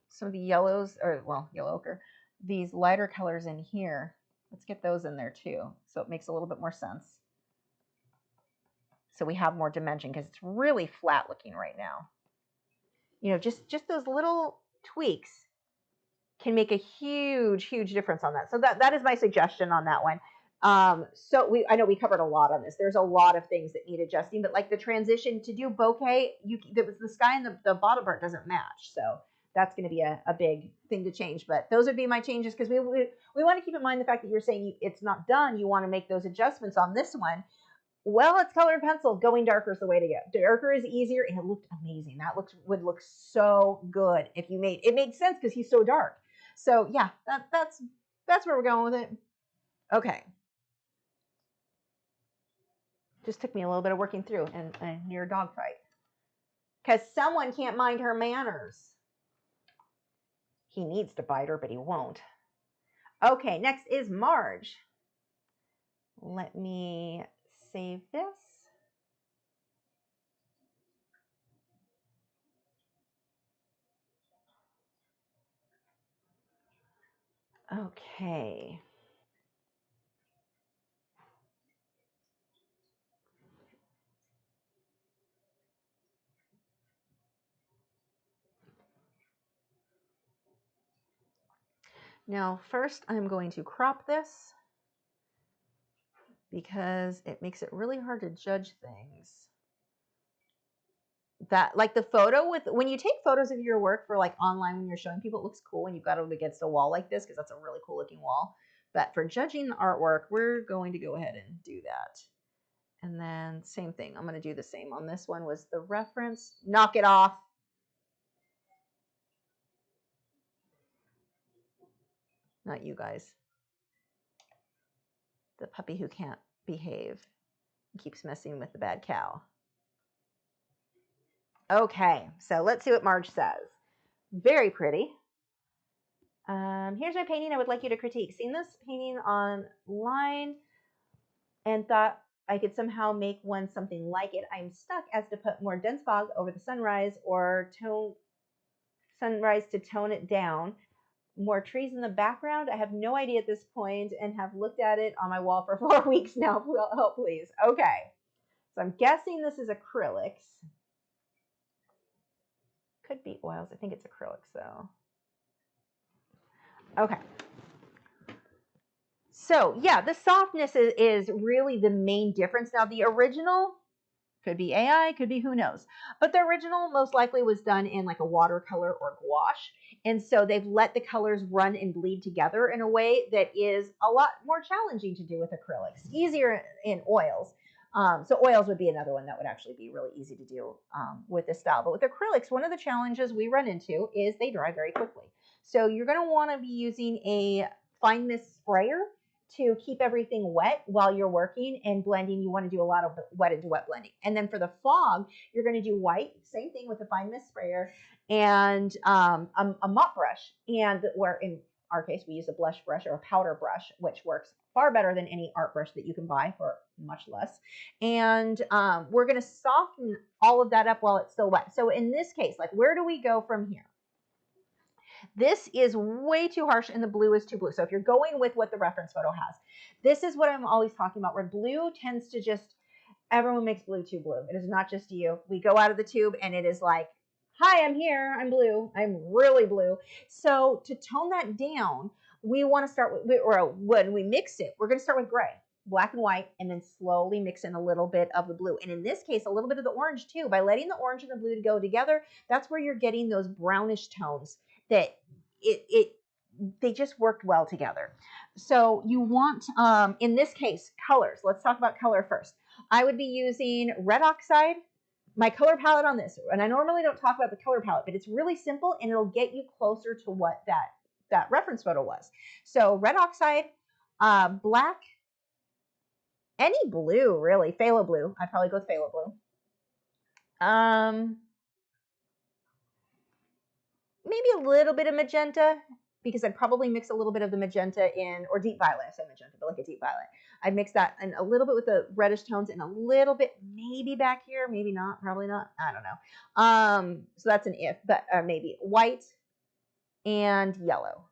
some of the yellows, or well, yellow ochre, these lighter colors in here. Let's get those in there too, so it makes a little bit more sense. So we have more dimension, because it's really flat looking right now. You know, just those little tweaks can make a huge difference on that. So that is my suggestion on that one. So I know we covered a lot on this. There's a lot of things that need adjusting, but like the transition to do bokeh, the sky and the bottom part doesn't match. So that's going to be a big thing to change. But those would be my changes, because we want to keep in mind the fact that you're saying it's not done. You want to make those adjustments on this one. Well, it's color and pencil. Going darker is the way to go. Darker is easier, and it looked amazing. That would look so good if you made it. Made sense because he's so dark. So yeah, that's where we're going with it. Okay. Just took me a little bit of working through and near a dog fight, because someone can't mind her manners. He needs to bite her, but he won't. Okay, next is Marge. Let me save this. Okay. Now, first I'm going to crop this, because it makes it really hard to judge things. That, like the photo when you take photos of your work for like online, when you're showing people, it looks cool when you've got it against a wall like this, because that's a really cool looking wall. But for judging the artwork, we're going to go ahead and do that. And then same thing, I'm going to do the same on this one. Was the reference. Knock it off. Not you guys. The puppy who can't behave and keeps messing with the bad cow. Okay, so let's see what Marge says. Very pretty. Here's my painting I would like you to critique. Seen this painting online and thought I could somehow make one something like it. I'm stuck as to put more dense fog over the sunrise or sunrise to tone it down. More trees in the background. I have no idea at this point and have looked at it on my wall for 4 weeks now. Help, please. Okay. So I'm guessing this is acrylics. Could be oils. I think it's acrylics though. Okay. So yeah, the softness is really the main difference. Now the original could be AI, could be who knows. But the original most likely was done in like a watercolor or gouache. And so they've let the colors run and bleed together in a way that is a lot more challenging to do with acrylics. Easier in oils. So oils would be another one that would actually be really easy to do with this style. But with acrylics, one of the challenges we run into is they dry very quickly. So you're going to want to be using a fine mist sprayer to keep everything wet while you're working, and blending. You want to do a lot of wet into wet blending. And then for the fog, you're going to do white, same thing with a fine mist sprayer and a mop brush. And where in our case, we use a blush brush or a powder brush, which works far better than any art brush that you can buy for much less. And we're going to soften all of that up while it's still wet. So in this case, like, where do we go from here? This is way too harsh and the blue is too blue. So if you're going with what the reference photo has, this is what I'm always talking about, where blue tends to just, everyone makes blue too blue. It is not just you. We go out of the tube and it is like, hi, I'm here. I'm blue. I'm really blue. So to tone that down, we want to start with, or when we mix it, we're going to start with gray, black and white, and then slowly mix in a little bit of the blue. And in this case, a little bit of the orange too. By letting the orange and the blue go together, that's where you're getting those brownish tones that they just worked well together. So you want, in this case, colors. Let's talk about color first. I would be using red oxide, my color palette on this. And I normally don't talk about the color palette, but it's really simple and it'll get you closer to what that reference photo was. So red oxide, black, any blue really, phthalo blue. I'd probably go with phthalo blue. Maybe a little bit of magenta, because I'd probably mix a little bit of the magenta in, or deep violet. I say magenta, but like a deep violet. I'd mix that in a little bit with the reddish tones and a little bit maybe back here, maybe not, probably not. I don't know. So that's an if, but maybe white and yellow.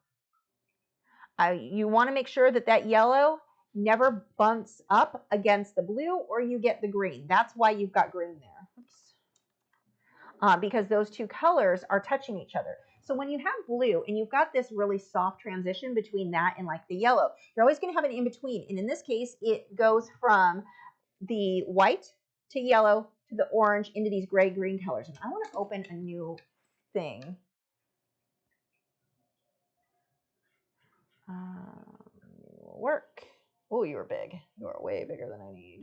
You want to make sure that that yellow never bumps up against the blue or you get the green. That's why you've got green there. Oops. Because those two colors are touching each other. So when you have blue and you've got this really soft transition between that and like the yellow, you're always going to have an in-between. And in this case, it goes from the white to yellow to the orange into these gray-green colors. And I want to open a new thing. Work. Oh, you were big. You are way bigger than I need.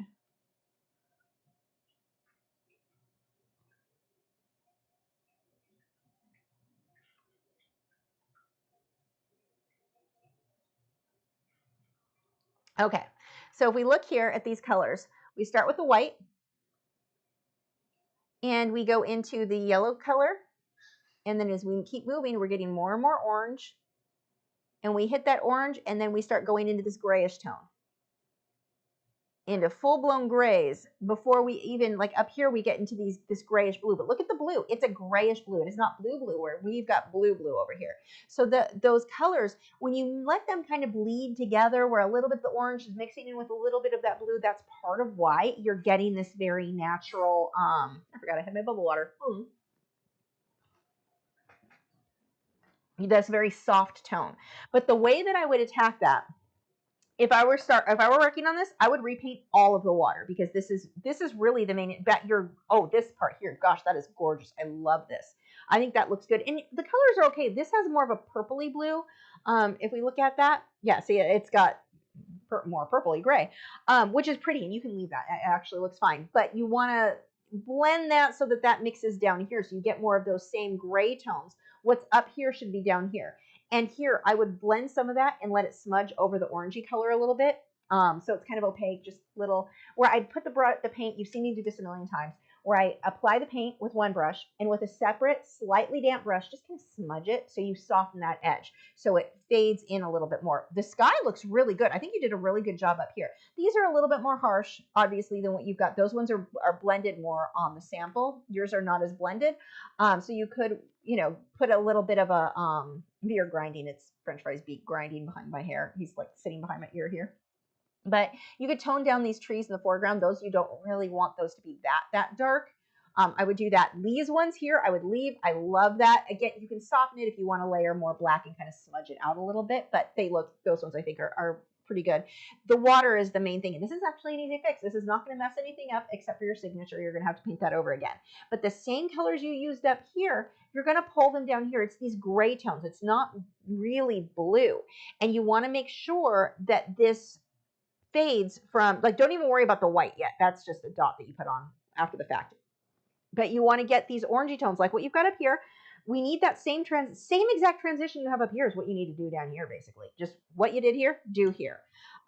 Okay, so if we look here at these colors, we start with the white and we go into the yellow color. And then as we keep moving, we're getting more and more orange. And we hit that orange and then we start going into this grayish tone. Into full-blown grays before we even, like up here, we get into this grayish blue. But look at the blue. It's a grayish blue. It is not blue where we've got blue over here. So those colors, when you let them kind of bleed together, where a little bit of the orange is mixing in with a little bit of that blue, that's part of why you're getting this very natural, I forgot I had my bubble water. That's very soft tone. But the way that I would attack that, if I were working on this, I would repaint all of the water, because this is really the main. This part here, gosh, that is gorgeous. I love this. I think that looks good, and the colors are okay. This has more of a purpley blue. If we look at that, yeah, see, it's got more purpley gray, which is pretty, and you can leave that. It actually looks fine, but you want to blend that so that mixes down here, so you get more of those same gray tones. What's up here should be down here. And here, I would blend some of that and let it smudge over the orangey color a little bit. So it's kind of opaque, just little, where I'd put the paint, you've seen me do this a million times, where I apply the paint with one brush and with a separate, slightly damp brush, just kind of smudge it so you soften that edge. So it fades in a little bit more. The sky looks really good. I think you did a really good job up here. These are a little bit more harsh, obviously, than what you've got. Those ones are blended more on the sample. Yours are not as blended. So you could, put a little bit of a, you're grinding. It's French fries beak grinding behind my hair. He's like sitting behind my ear here. But you could tone down these trees in the foreground. Those, you don't really want those to be that dark. I would do that. These ones here, I would leave. I love that. Again, you can soften it if you want to layer more black and kind of smudge it out a little bit. But those ones I think are pretty good. The water is the main thing. And this is actually an easy fix. This is not going to mess anything up except for your signature. You're going to have to paint that over again. But the same colors you used up here, you're going to pull them down here. It's these gray tones. It's not really blue. And you want to make sure that this fades from, like, don't even worry about the white yet. That's just a dot that you put on after the fact. But you want to get these orangey tones like what you've got up here. We need that same exact transition you have up here is what you need to do down here, basically. Just what you did here, do here.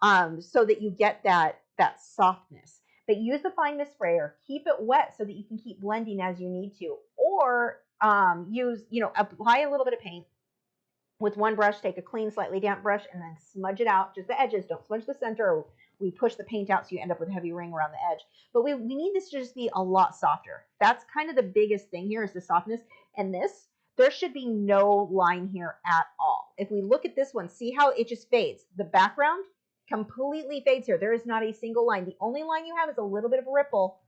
So that you get that softness. But use the fine mist sprayer. Keep it wet so that you can keep blending as you need to. Or apply a little bit of paint with one brush, take a clean, slightly damp brush, and then smudge it out, just the edges. Don't smudge the center, or we push the paint out so you end up with a heavy ring around the edge. But we need this to just be a lot softer. That's kind of the biggest thing here, is the softness. And this, there should be no line here at all. If we look at this one, see how it just fades. The background completely fades here. There is not a single line. The only line you have is a little bit of a ripple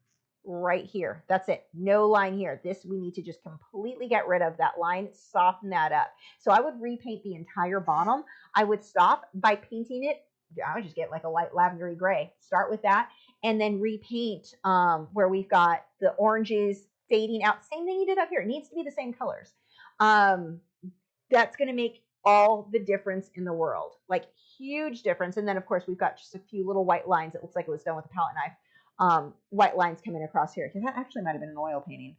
right here. That's it. No line here. This, we need to just completely get rid of that line, soften that up. So I would repaint the entire bottom. I would stop by painting it. I would just get like a light lavendery gray. Start with that and then repaint where we've got the oranges fading out. Same thing you did up here. It needs to be the same colors. That's going to make all the difference in the world. Like, huge difference. And then, of course, we've got just a few little white lines. It looks like it was done with a palette knife. White lines coming across here. That actually might have been an oil painting.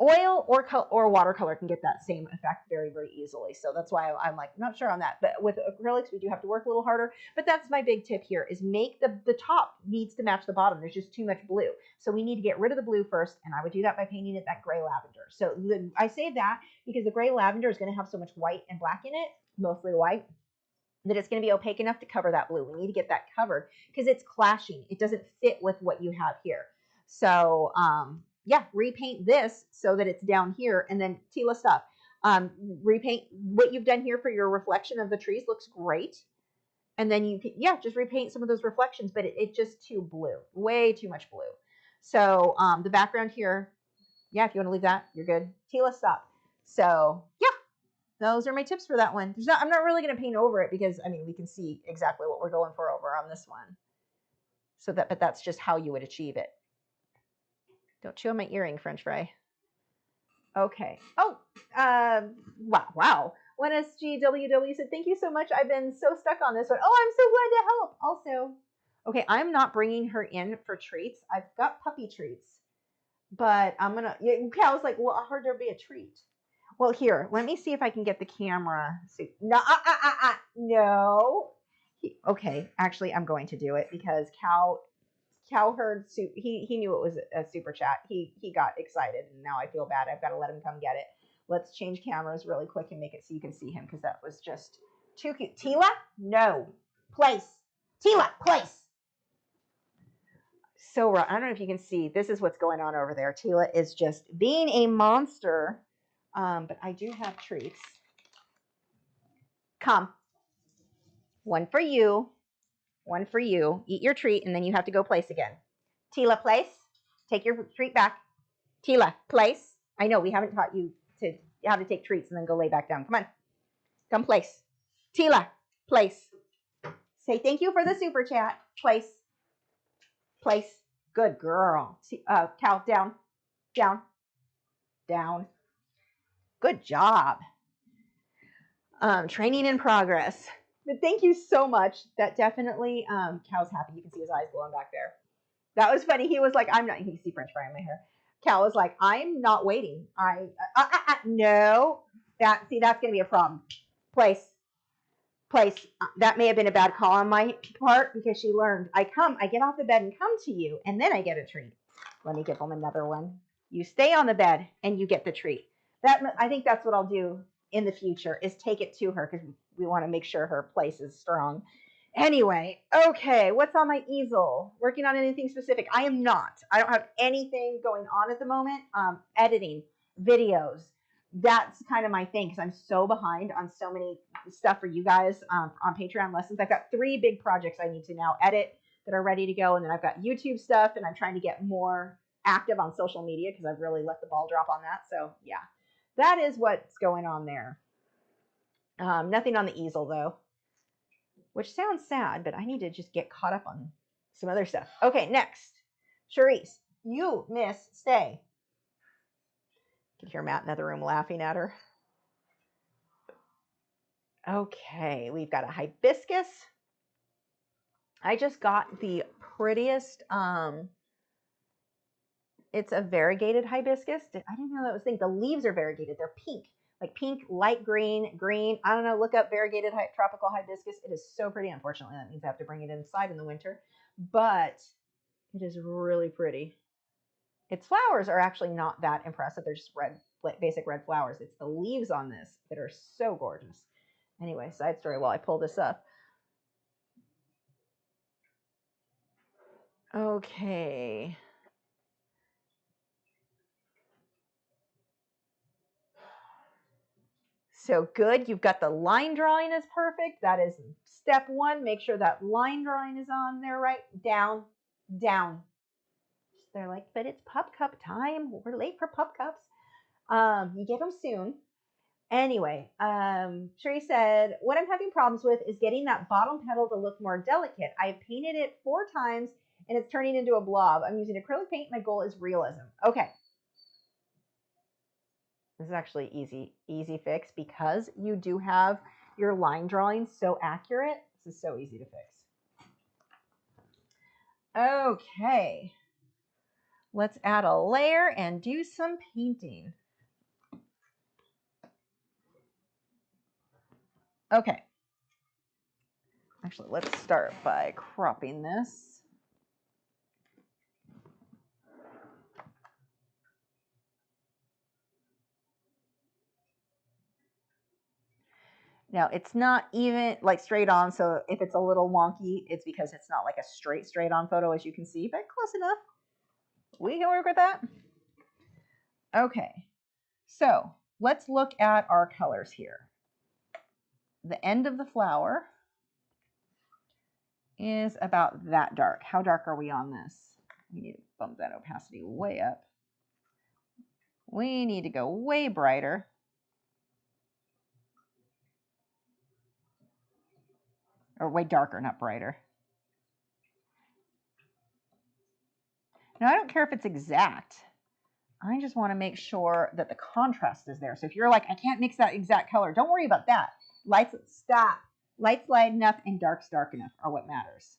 Oil or watercolor can get that same effect very, very easily. So that's why I'm like not sure on that. But with acrylics, we do have to work a little harder. But that's my big tip here is make the top needs to match the bottom. There's just too much blue. So we need to get rid of the blue first. And I would do that by painting it that gray lavender. So I say that because the gray lavender is going to have so much white and black in it, mostly white, that it's going to be opaque enough to cover that blue. We need to get that covered because it's clashing. It doesn't fit with what you have here. So, yeah, repaint this so that it's down here, and then Tila, stop. Repaint what you've done here for your reflection of the trees looks great. And then you can, yeah, just repaint some of those reflections, but it's just too blue, way too much blue. So the background here, yeah, if you want to leave that, you're good. Tila, stop. So yeah, those are my tips for that one. I'm not really going to paint over it because, I mean, we can see exactly what we're going for over on this one. So but that's just how you would achieve it. Don't chew on my earring, French fry. Okay. Oh, wow. One SGWW said, thank you so much. I've been so stuck on this one. Oh, I'm so glad to help. Also, okay, I'm not bringing her in for treats. I've got puppy treats, but I'm going to, Cal's like, well, I heard there'd be a treat. Well, here, let me see if I can get the camera. No, no. Okay, actually, I'm going to do it because Cal heard, he knew it was a super chat. He got excited, and now I feel bad. I've got to let him come get it. Let's change cameras really quick and make it so you can see him because that was just too cute. Tila, no. Place. Tila, place. So, I don't know if you can see. This is what's going on over there. Tila is just being a monster. But I do have treats. Come. One for you. One for you. Eat your treat, and then you have to go place again. Tila, place. Take your treat back. Tila, place. I know we haven't taught you how to take treats and then go lay back down. Come on. Come place. Tila, place. Say thank you for the super chat. Place. Place. Good girl. Cal, down. Down. Down. Good job. Training in progress. But thank you so much. That definitely, Cal's happy. You can see his eyes glowing back there. That was funny. He was like, I'm not, you can see French fry in my hair. Cal was like, I'm not waiting. No. That's going to be a problem. Place. That may have been a bad call on my part because she learned, I get off the bed and come to you, and then I get a treat. Let me give them another one. You stay on the bed and you get the treat. I think that's what I'll do in the future is take it to her because we want to make sure her place is strong. Anyway, okay, what's on my easel? Working on anything specific? I am not. I don't have anything going on at the moment. Editing, videos. That's kind of my thing because I'm so behind on so many stuff for you guys on Patreon lessons. I've got 3 big projects I need to now edit that are ready to go. And then I've got YouTube stuff, and I'm trying to get more active on social media because I've really let the ball drop on that. So yeah, that is what's going on there. Nothing on the easel though, which sounds sad, but I need to just get caught up on some other stuff. Okay, next. Charisse, you miss stay. You can hear Matt in the other room laughing at her. Okay, we've got a hibiscus. I just got the prettiest, it's a variegated hibiscus. I didn't know that was a thing. The leaves are variegated. They're pink, like pink, light green, green. I don't know. Look up variegated tropical hibiscus. It is so pretty. Unfortunately, that means I have to bring it inside in the winter, but it is really pretty. Its flowers are actually not that impressive. They're just red, basic red flowers. It's the leaves on this that are so gorgeous. Anyway, side story while I pull this up. Okay. So good. You've got the line drawing is perfect. That is step 1. Make sure that line drawing is on there, right? Down, down. They're like, but it's pup cup time. We're late for pup cups. You get them soon. Anyway, Sherry said, what I'm having problems with is getting that bottom petal to look more delicate. I've painted it 4 times and it's turning into a blob. I'm using acrylic paint. My goal is realism. Okay. This is actually easy fix because you do have your line drawing so accurate. This is so easy to fix. Okay. Let's add a layer and do some painting. Okay. Actually, let's start by cropping this. Now, it's not even like straight on, so if it's a little wonky, it's because it's not like a straight on photo, as you can see, but close enough. We can work with that. Okay, so let's look at our colors here. The end of the flower is about that dark. How dark are we on this? We need to bump that opacity way up. We need to go way brighter. Or way darker, not brighter. Now, I don't care if it's exact. I just want to make sure that the contrast is there. So if you're like, I can't mix that exact color, don't worry about that. Lights, stop. Lights light enough and darks dark enough are what matters.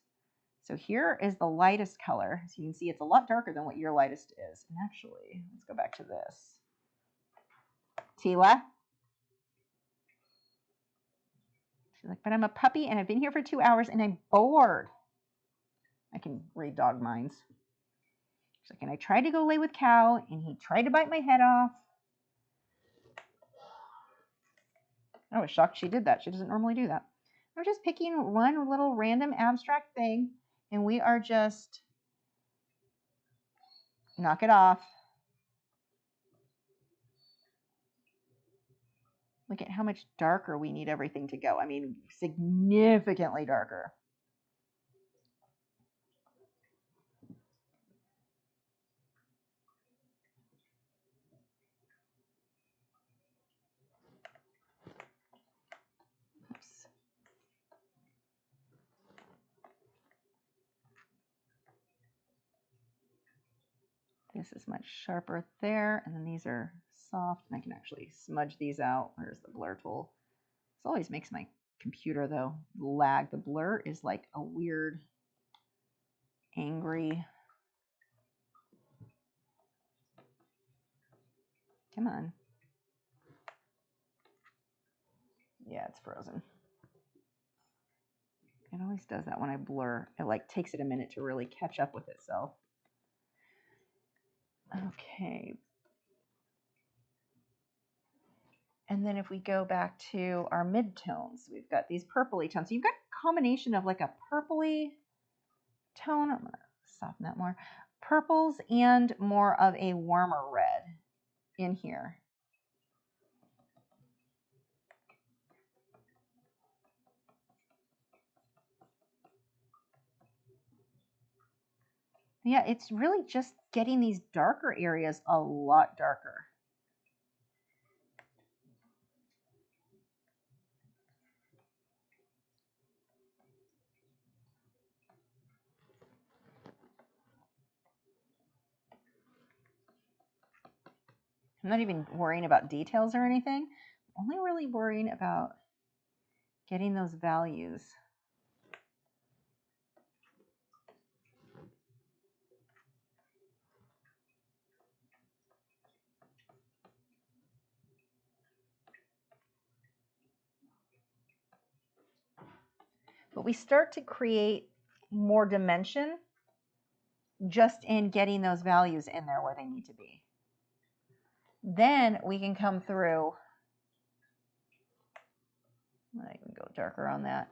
So here is the lightest color. So you can see it's a lot darker than what your lightest is. And actually, let's go back to this. Tila. She's like, but I'm a puppy and I've been here for 2 hours and I'm bored. I can read dog minds. She's like, and I tried to go lay with Cow and he tried to bite my head off. I was shocked she did that. She doesn't normally do that. We're just picking one little random abstract thing and we are just knock it off. Look at how much darker we need everything to go. I mean, significantly darker. Oops. This is much sharper there, and then these are soft, and I can actually smudge these out. Where's the blur tool? This always makes my computer, though, lag. The blur is like a weird, angry... Come on. Yeah, it's frozen. It always does that when I blur. It like takes it a minute to really catch up with itself. Okay. And then if we go back to our midtones, we've got these purpley tones. So you've got a combination of like a purpley tone. I'm going to soften that more. Purples and more of a warmer red in here. Yeah, it's really just getting these darker areas a lot darker. I'm not even worrying about details or anything. I'm only really worrying about getting those values. But we start to create more dimension just in getting those values in there where they need to be. Then we can come through, I can go darker on that,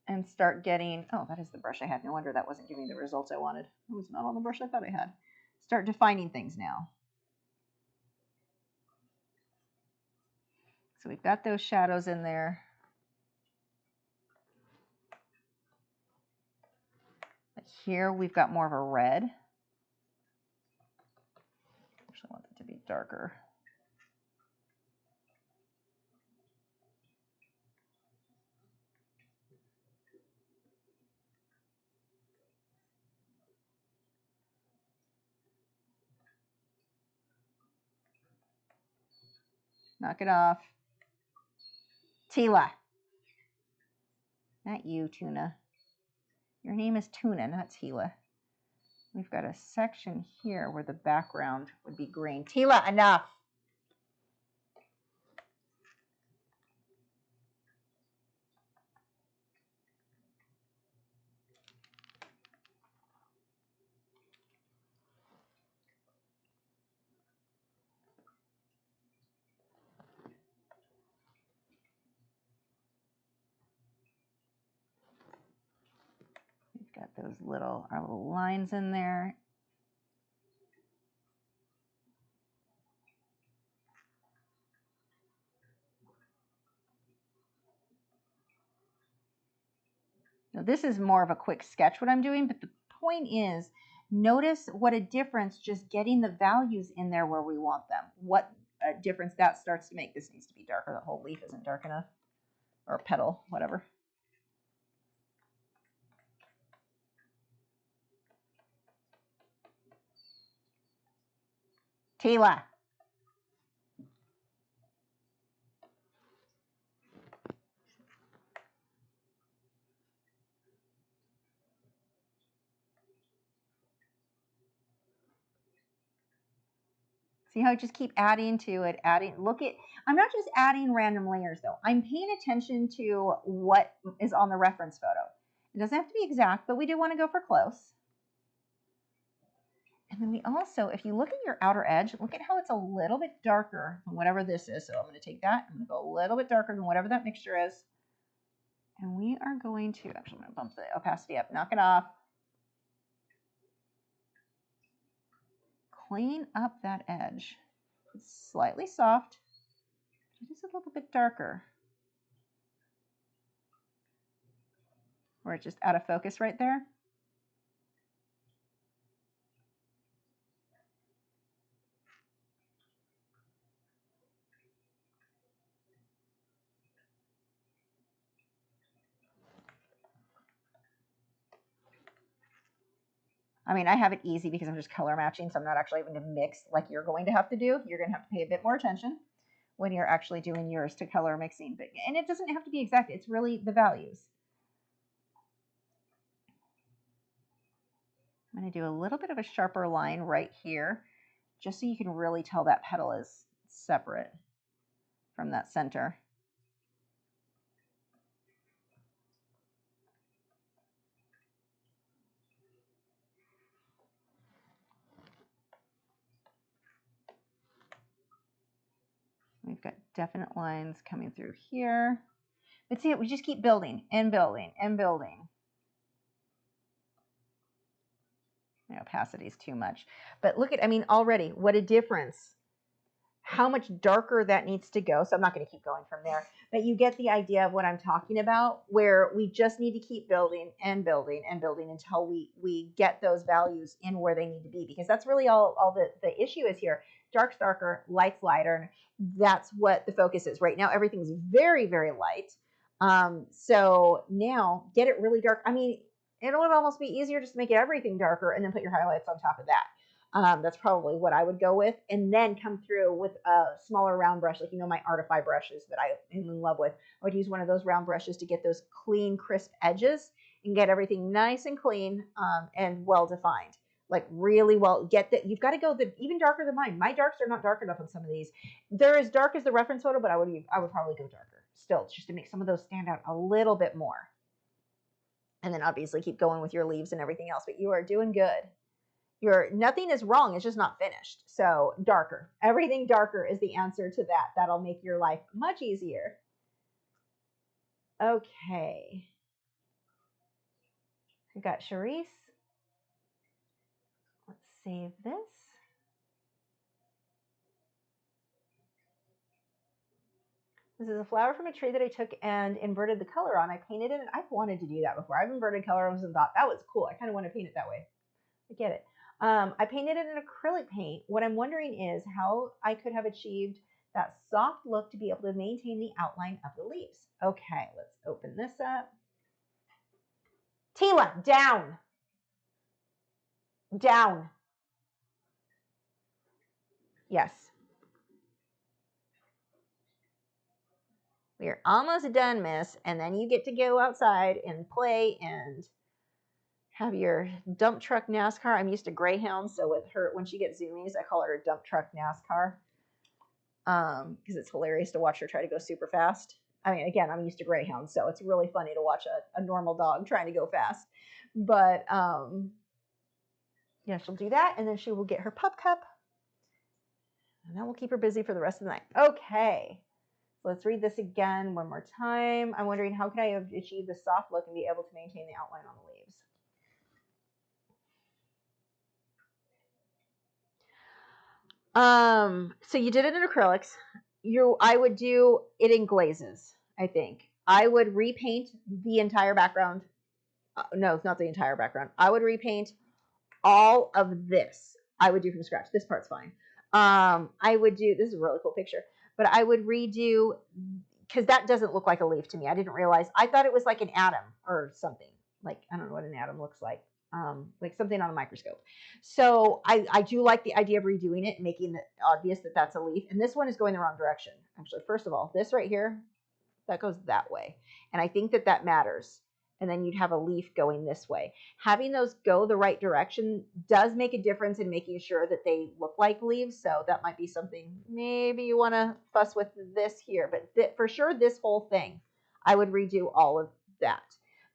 and start getting, oh, that is the brush I had. No wonder that wasn't giving me the results I wanted. It was not on the brush I thought I had. Start defining things now. So we've got those shadows in there. But here we've got more of a red. Actually, I want it to be darker. Knock it off. Tila. Not you, Tuna. Your name is Tuna, not Tila. We've got a section here where the background would be green. Tila, enough. We've got those our little lines in there. Now this is more of a quick sketch what I'm doing, but the point is, notice what a difference just getting the values in there where we want them. What a difference that starts to make. This needs to be darker. The whole leaf isn't dark enough, or petal, whatever. Tila. See how I just keep adding to it, look at, I'm not just adding random layers though. I'm paying attention to what is on the reference photo. It doesn't have to be exact, but we do want to go for close. And then we also, if you look at your outer edge, look at how it's a little bit darker than whatever this is. So I'm going to take that, I'm going to go a little bit darker than whatever that mixture is. And we are going to, actually I'm going to bump the opacity up, knock it off. Clean up that edge. It's slightly soft, just a little bit darker. Where it's just out of focus right there. I mean, I have it easy because I'm just color matching, so I'm not actually having to mix like you're going to have to do. You're going to have to pay a bit more attention when you're actually doing yours to color mixing. And it doesn't have to be exact. It's really the values. I'm going to do a little bit of a sharper line right here, just so you can really tell that petal is separate from that center. We've got definite lines coming through here. But see, we just keep building and building and building. The opacity is too much. But look at, I mean, already, what a difference. How much darker that needs to go. So I'm not going to keep going from there. But you get the idea of what I'm talking about, where we just need to keep building and building and building until we get those values in where they need to be. Because that's really all the issue is here. Dark's darker, light's lighter. That's what the focus is. Right now, everything's very, very light. So now, get it really dark. I mean, it would almost be easier just to make everything darker and then put your highlights on top of that. That's probably what I would go with. And then come through with a smaller round brush, like, you know, my Artify brushes that I am in love with. I would use one of those round brushes to get those clean, crisp edges and get everything nice and clean and well-defined. Like really well, get that. You've got to go even darker than mine. My darks are not dark enough on some of these. They're as dark as the reference photo, but I would probably go darker still, just to make some of those stand out a little bit more. And then obviously keep going with your leaves and everything else, but you are doing good. Nothing is wrong. It's just not finished. So darker. Everything darker is the answer to that. That'll make your life much easier. Okay. We've got Charisse. Let's save this. This is a flower from a tree that I took and inverted the color on. I painted it, and I've wanted to do that before. I've inverted colors and thought that was cool. I kind of want to paint it that way. I get it. I painted it in acrylic paint. What I'm wondering is how I could have achieved that soft look to be able to maintain the outline of the leaves. Okay, let's open this up. Tila, down. Down. Yes. We're almost done, miss. And then you get to go outside and play and have your dump truck NASCAR. I'm used to Greyhound, so with her, when she gets zoomies, I call her a dump truck NASCAR, because it's hilarious to watch her try to go super fast. I mean, again, I'm used to Greyhound, so it's really funny to watch a normal dog trying to go fast. But yeah, she'll do that, and then she will get her pup cup, and that will keep her busy for the rest of the night. Okay, so let's read this again one more time. I'm wondering, how can I achieve the soft look and be able to maintain the outline on the leaves? So you did it in acrylics. I would do it in glazes, I think. I would repaint the entire background. No, not the entire background. I would repaint all of this. I would do from scratch. This part's fine. I would do, this is a really cool picture, but I would redo, because that doesn't look like a leaf to me. I didn't realize, I thought it was like an atom or something. Like, I don't know what an atom looks like something on a microscope. So I do like the idea of redoing it and making it obvious that that's a leaf. And this one is going the wrong direction. Actually, first of all, this right here, that goes that way. And I think that that matters. And then you'd have a leaf going this way. Having those go the right direction does make a difference in making sure that they look like leaves. So that might be something maybe you want to fuss with this here. But for sure, this whole thing, I would redo all of that.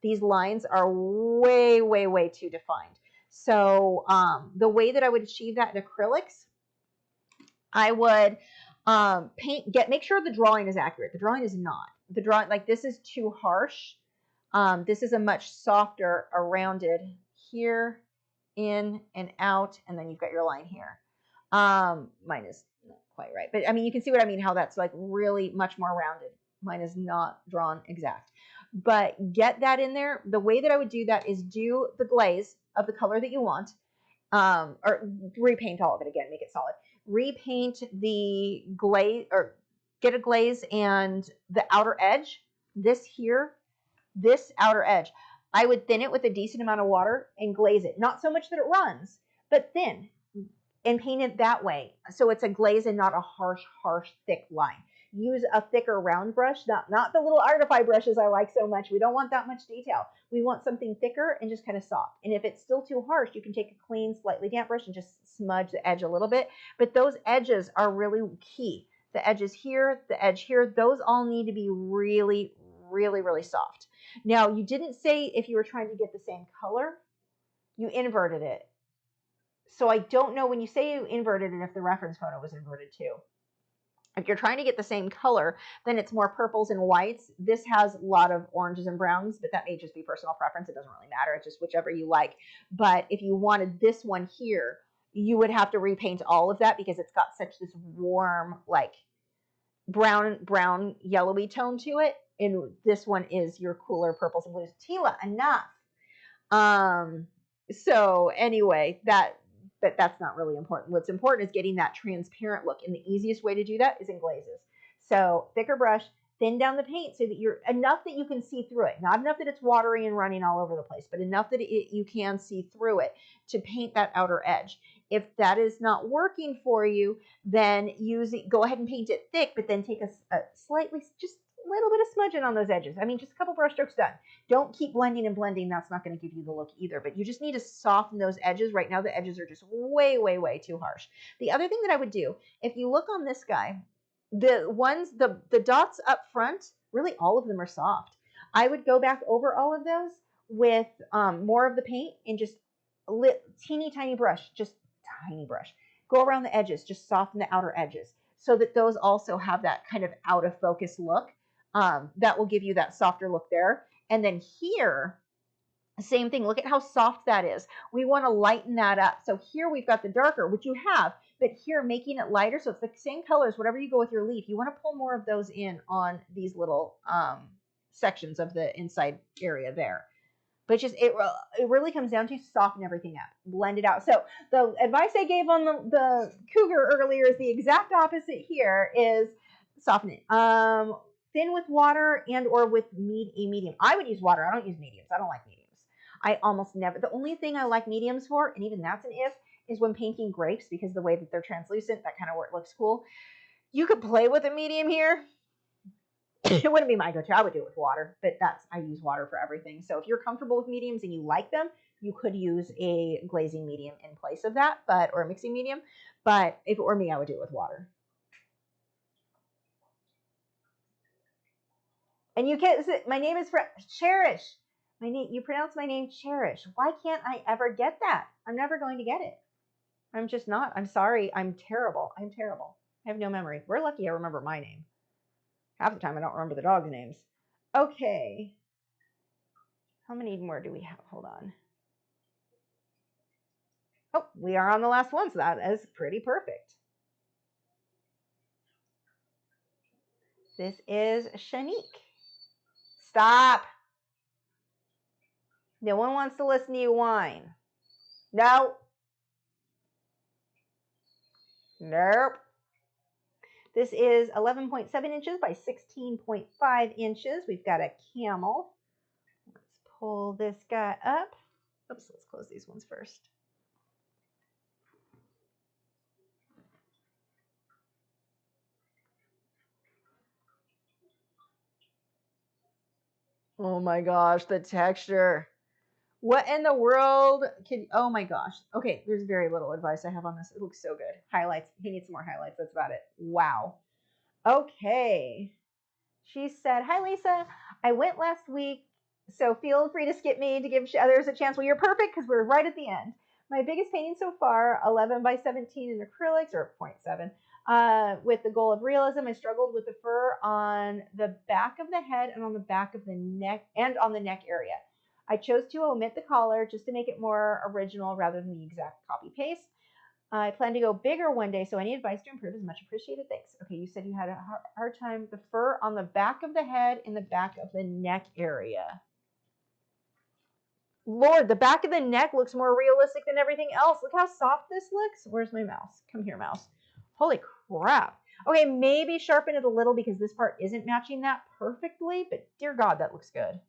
These lines are way, way, way too defined. So the way that I would achieve that in acrylics, I would make sure the drawing is accurate. The drawing is not. The drawing, like this is too harsh. This is a much softer, rounded here, in and out, and then you've got your line here. Mine is not quite right, but I mean, you can see what I mean, how that's like really much more rounded. Mine is not drawn exact. But get that in there. The way that I would do that is do the glaze of the color that you want, or repaint all of it again, make it solid. Repaint the glaze, or get a glaze, and the outer edge, this here, this outer edge, I would thin it with a decent amount of water and glaze it. Not so much that it runs, but thin, and paint it that way. So it's a glaze and not a harsh, thick line. Use a thicker round brush, not the little Artify brushes I like so much. We don't want that much detail. We want something thicker and just kind of soft. And if it's still too harsh, you can take a clean, slightly damp brush and just smudge the edge a little bit. But those edges are really key. The edges here, the edge here, those all need to be really, really, really soft. Now, you didn't say if you were trying to get the same color, you inverted it. So I don't know, when you say you inverted it, if the reference photo was inverted too. If you're trying to get the same color, then it's more purples and whites. This has a lot of oranges and browns, but that may just be personal preference. It doesn't really matter. It's just whichever you like. But if you wanted this one here, you would have to repaint all of that because it's got such this warm, like brown, yellowy tone to it. And this one is your cooler purples and blues. Tila, enough. So anyway, but that's not really important. What's important is getting that transparent look, and the easiest way to do that is in glazes. So thicker brush, thin down the paint so that you're enough that you can see through it. Not enough that it's watery and running all over the place, but enough that you can see through it to paint that outer edge. If that is not working for you, then go ahead and paint it thick, but then take a slightly, just a little bit of smudging on those edges. I mean, just a couple brush strokes done. Don't keep blending and blending. That's not going to give you the look either, but you just need to soften those edges. Right now, the edges are just way, way, way too harsh. The other thing that I would do, if you look on this guy, the dots up front, really all of them are soft. I would go back over all of those with more of the paint and just teeny tiny brush, just tiny brush. Go around the edges, just soften the outer edges so that those also have that kind of out of focus look. That will give you that softer look there. And then here, same thing. Look at how soft that is. We want to lighten that up. So here we've got the darker, which you have, but here making it lighter. So it's the same colors, whatever you go with your leaf. You want to pull more of those in on these little sections of the inside area there. But just it really comes down to soften everything up, blend it out. So the advice I gave on the cougar earlier is the exact opposite here, is soften it. Thin with water and or with a medium. I would use water. I don't use mediums. I don't like mediums. I almost never. The only thing I like mediums for, and even that's an if, is when painting grapes, because the way that they're translucent, that kind of where it looks cool. You could play with a medium here. It wouldn't be my go-to. I would do it with water, but I use water for everything. So if you're comfortable with mediums and you like them, you could use a glazing medium in place of that, or a mixing medium. But if it were me, I would do it with water. And you can't. My name is Cherish. You pronounce my name Cherish. Why can't I ever get that? I'm never going to get it. I'm just not. I'm sorry. I'm terrible. I'm terrible. I have no memory. We're lucky I remember my name. Half the time I don't remember the dogs' names. Okay. How many more do we have? Hold on. Oh, we are on the last one, so that is pretty perfect. This is Shanique. Stop. No one wants to listen to you whine. No. Nope. This is 11.7 inches by 16.5 inches. We've got a camel. Let's pull this guy up. Oops, let's close these ones first. Oh my gosh, the texture. What in the world oh my gosh. Okay, there's very little advice I have on this. It looks so good. Highlights. He needs some more highlights. That's about it. Wow. Okay. She said, "Hi, Lisa. I went last week, so feel free to skip me to give others a chance." Well, you're perfect because we're right at the end. My biggest painting so far, 11 by 17 in acrylics, or 0.7, with the goal of realism. I struggled with the fur on the back of the head and on the back of the neck and on the neck area. I chose to omit the collar just to make it more original rather than the exact copy paste. I plan to go bigger one day, so any advice to improve is much appreciated. Thanks. Okay, you said you had a hard time. The fur on the back of the head and the back of the neck area. Lord, the back of the neck looks more realistic than everything else. Look how soft this looks. Where's my mouse? Come here, mouse. Holy crap. Okay, maybe sharpen it a little because this part isn't matching that perfectly, but dear God, that looks good.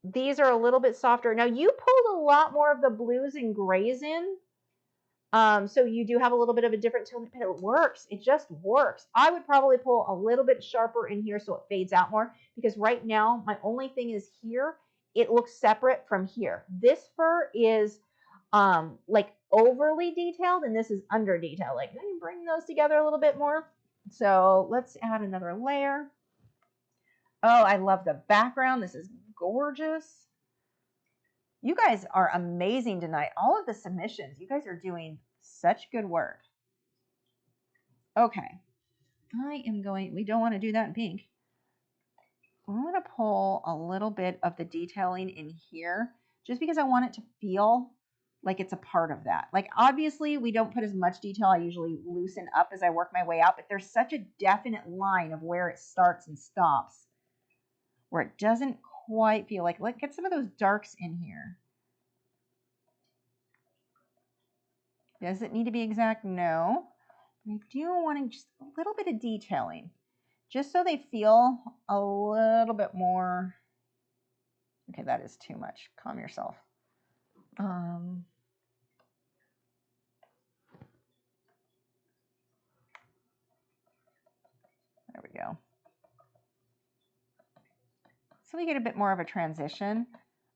These are a little bit softer. Now, you pulled a lot more of the blues and grays in. So you do have a little bit of a different tone, but it works. It just works. I would probably pull a little bit sharper in here so it fades out more, because right now my only thing is here. It looks separate from here. This fur is like overly detailed, and this is under detailed. Like, I can bring those together a little bit more. So let's add another layer. Oh, I love the background. This is gorgeous. You guys are amazing tonight. All of the submissions, you guys are doing such good work. Okay. We don't want to do that in pink. I'm going to pull a little bit of the detailing in here just because I want it to feel like it's a part of that. Like, obviously, we don't put as much detail. I usually loosen up as I work my way out, but there's such a definite line of where it starts and stops where it doesn't quite feel like, let's get some of those darks in here. Does it need to be exact? No. I do want just a little bit of detailing, just so they feel a little bit more. Okay, that is too much. Calm yourself. There we go. So we get a bit more of a transition.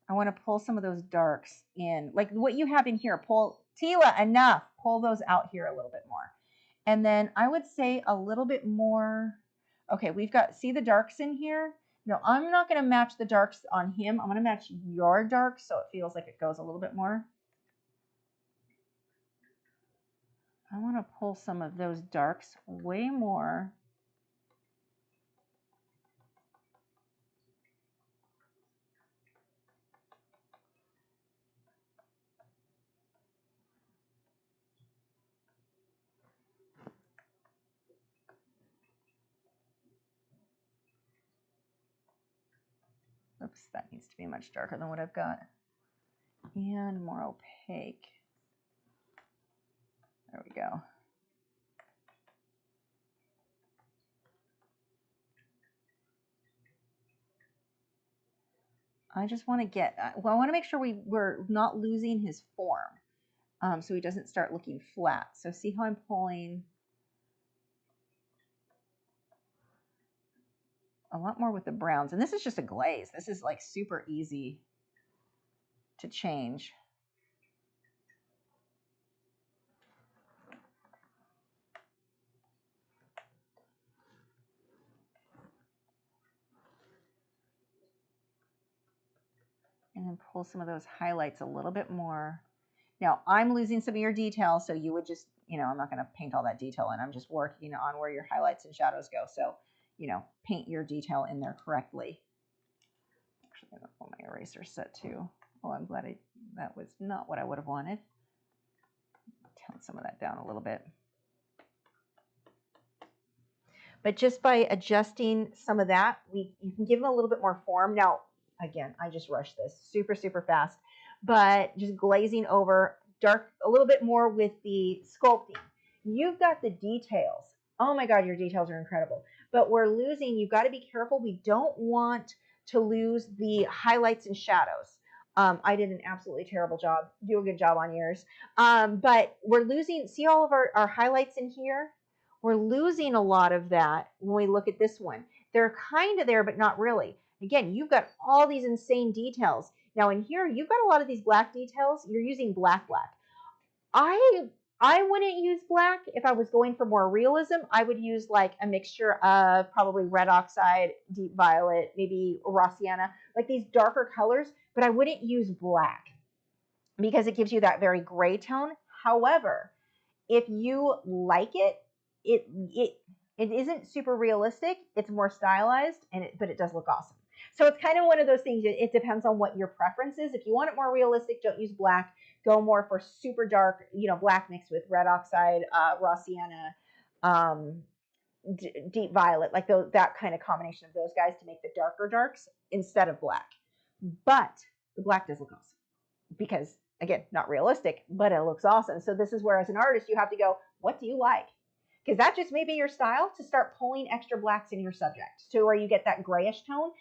I want to pull some of those darks in, like what you have in here. Pull, Tila, enough. Pull those out here a little bit more. And then I would say a little bit more. Okay, we've got, see the darks in here? No, I'm not going to match the darks on him. I'm going to match your darks so it feels like it goes a little bit more. I want to pull some of those darks way more. Oops, that needs to be much darker than what I've got. And more opaque. There we go. I just want to get, well, I want to make sure we're not losing his form, so he doesn't start looking flat. So see how I'm pulling. a lot more with the browns. And this is just a glaze. This is like super easy to change. And then pull some of those highlights a little bit more. Now, I'm losing some of your detail, so you would just, you know, I'm not going to paint all that detail in. I'm just working on where your highlights and shadows go. So, you know, paint your detail in there correctly. Actually, I'm going to pull my eraser set too. Oh, I'm glad that was not what I would have wanted. Tone some of that down a little bit. But just by adjusting some of that, you can give them a little bit more form. Now, again, I just rushed this super, super fast, but just glazing over dark a little bit more with the sculpting. You've got the details. Oh my God, your details are incredible. But we're losing, you've got to be careful. We don't want to lose the highlights and shadows. I did an absolutely terrible job. Do a good job on yours. But we're losing, see all of our highlights in here? We're losing a lot of that when we look at this one. They're kind of there, but not really. Again, you've got all these insane details. Now in here, you've got a lot of these black details. You're using black. I wouldn't use black if I was going for more realism. I would use like a mixture of probably red oxide, deep violet, maybe raw sienna, like these darker colors, but I wouldn't use black because it gives you that very gray tone. However, if you like it, it isn't super realistic. It's more stylized, but it does look awesome. So it's kind of one of those things. It depends on what your preference is. If you want it more realistic, don't use black. Go more for super dark, you know, black mixed with red oxide, raw sienna, deep violet, like that kind of combination of those guys to make the darker darks instead of black. But the black does look awesome because, again, not realistic, but it looks awesome. So this is where, as an artist, you have to go, what do you like? Because that just may be your style to start pulling extra blacks in your subject to where you get that grayish tone.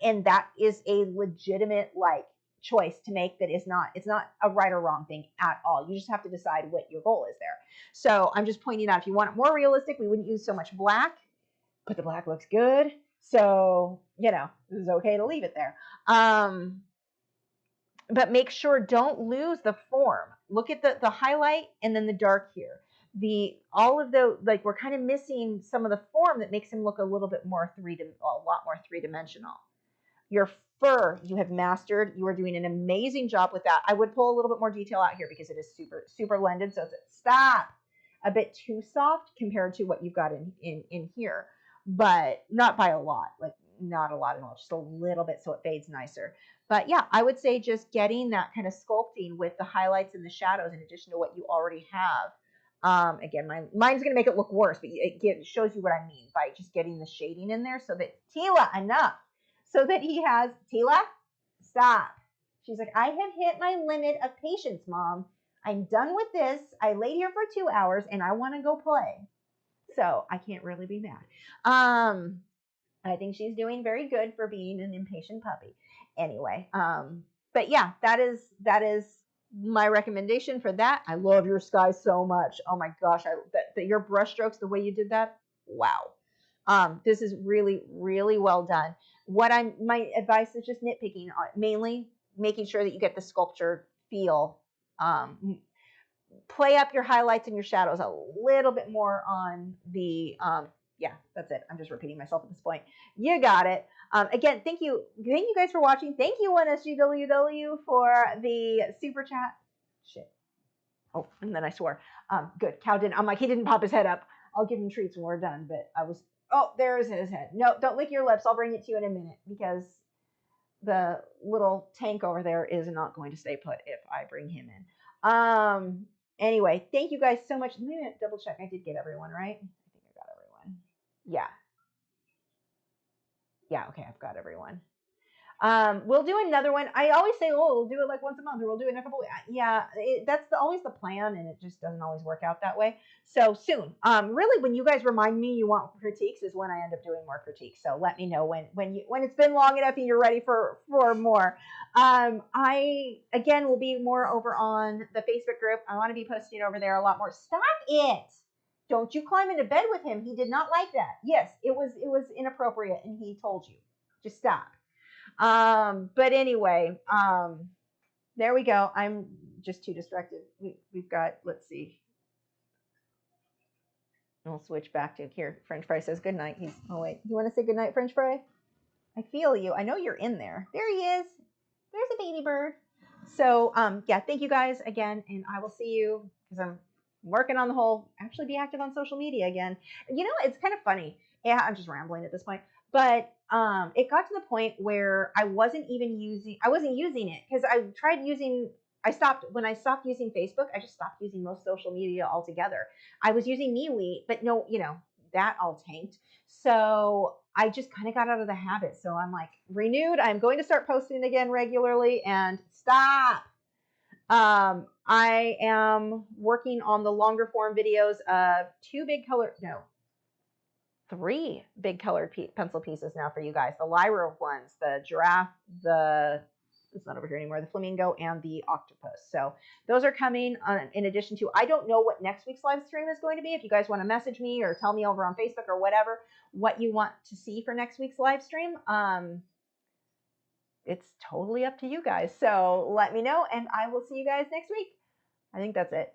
And that is a legitimate like choice to make. That is not, it's not a right or wrong thing at all. You just have to decide what your goal is there. So I'm just pointing out, if you want it more realistic, we wouldn't use so much black, but the black looks good. So, you know, this is okay to leave it there. But make sure don't lose the form. Look at the highlight and then the dark here. All of the, like, we're kind of missing some of the form that makes him look a little bit more a lot more three-dimensional. Your fur, you have mastered. You are doing an amazing job with that. I would pull a little bit more detail out here because it is super, super blended. So it's a bit too soft compared to what you've got in here, but not by a lot, like not a lot at all, just a little bit so it fades nicer. But yeah, I would say just getting that kind of sculpting with the highlights and the shadows in addition to what you already have. Again, mine's going to make it look worse, but it shows you what I mean by just getting the shading in there so that Tila, enough. So that he has, Tila, stop. She's like, I have hit my limit of patience, Mom. I'm done with this. I laid here for 2 hours and I want to go play. So I can't really be mad. I think she's doing very good for being an impatient puppy. Anyway, but yeah, that is my recommendation for that. I love your sky so much. Oh my gosh, your brush strokes, the way you did that, wow. This is really, really well done. My advice is just nitpicking, mainly making sure that you get the sculpture feel. Play up your highlights and your shadows a little bit more on the, yeah, that's it. I'm just repeating myself at this point. You got it. Again, thank you guys for watching. Thank you, 1SGWW, for the super chat. Shit. Oh, and then I swore. Good. Cow didn't. I'm like, he didn't pop his head up. I'll give him treats when we're done. But oh, there's his head. No, don't lick your lips. I'll bring it to you in a minute because the little tank over there is not going to stay put if I bring him in. Anyway, thank you guys so much. Let me double check. I did get everyone, right? I think I got everyone. Yeah. Yeah, okay, I've got everyone. We'll do another one. I always say, oh, we'll do it like once a month, or we'll do it in a couple weeks. Yeah, that's always the plan, and it just doesn't always work out that way. So soon. Really, when you guys remind me you want critiques is when I end up doing more critiques. So let me know when it's been long enough and you're ready for more. I, again, will be more over on the Facebook group. I want to be posting over there a lot more. Stop it! Don't you climb into bed with him. He did not like that. Yes, it was inappropriate, and he told you. Just stop. But anyway, there we go. I'm just too distracted. We've got, let's see. We'll switch back to here. French Fry says good night. Oh wait, you want to say good night, French Fry? I feel you. I know you're in there. There he is. There's a baby bird. So yeah, thank you guys again, and I will see you because I'm working on the whole actually be active on social media again. You know, it's kind of funny. Yeah, I'm just rambling at this point, but it got to the point where I wasn't using it because I stopped when I stopped using Facebook. I just stopped using most social media altogether. I was using MeWe, but no, that all tanked. So I just kind of got out of the habit. So I'm like, renewed. I'm going to start posting again regularly and stop. I am working on the longer form videos of three big colored pencil pieces now for you guys. The lyra ones, the giraffe, it's not over here anymore, the flamingo, and the octopus. So those are coming in addition to, I don't know what next week's live stream is going to be. If you guys want to message me or tell me over on Facebook or whatever, what you want to see for next week's live stream, it's totally up to you guys. So let me know, and I will see you guys next week. I think that's it.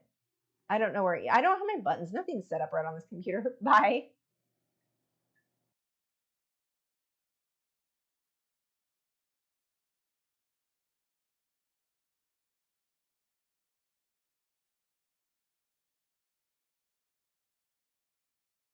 I don't know I don't have my buttons. Nothing's set up right on this computer. Bye.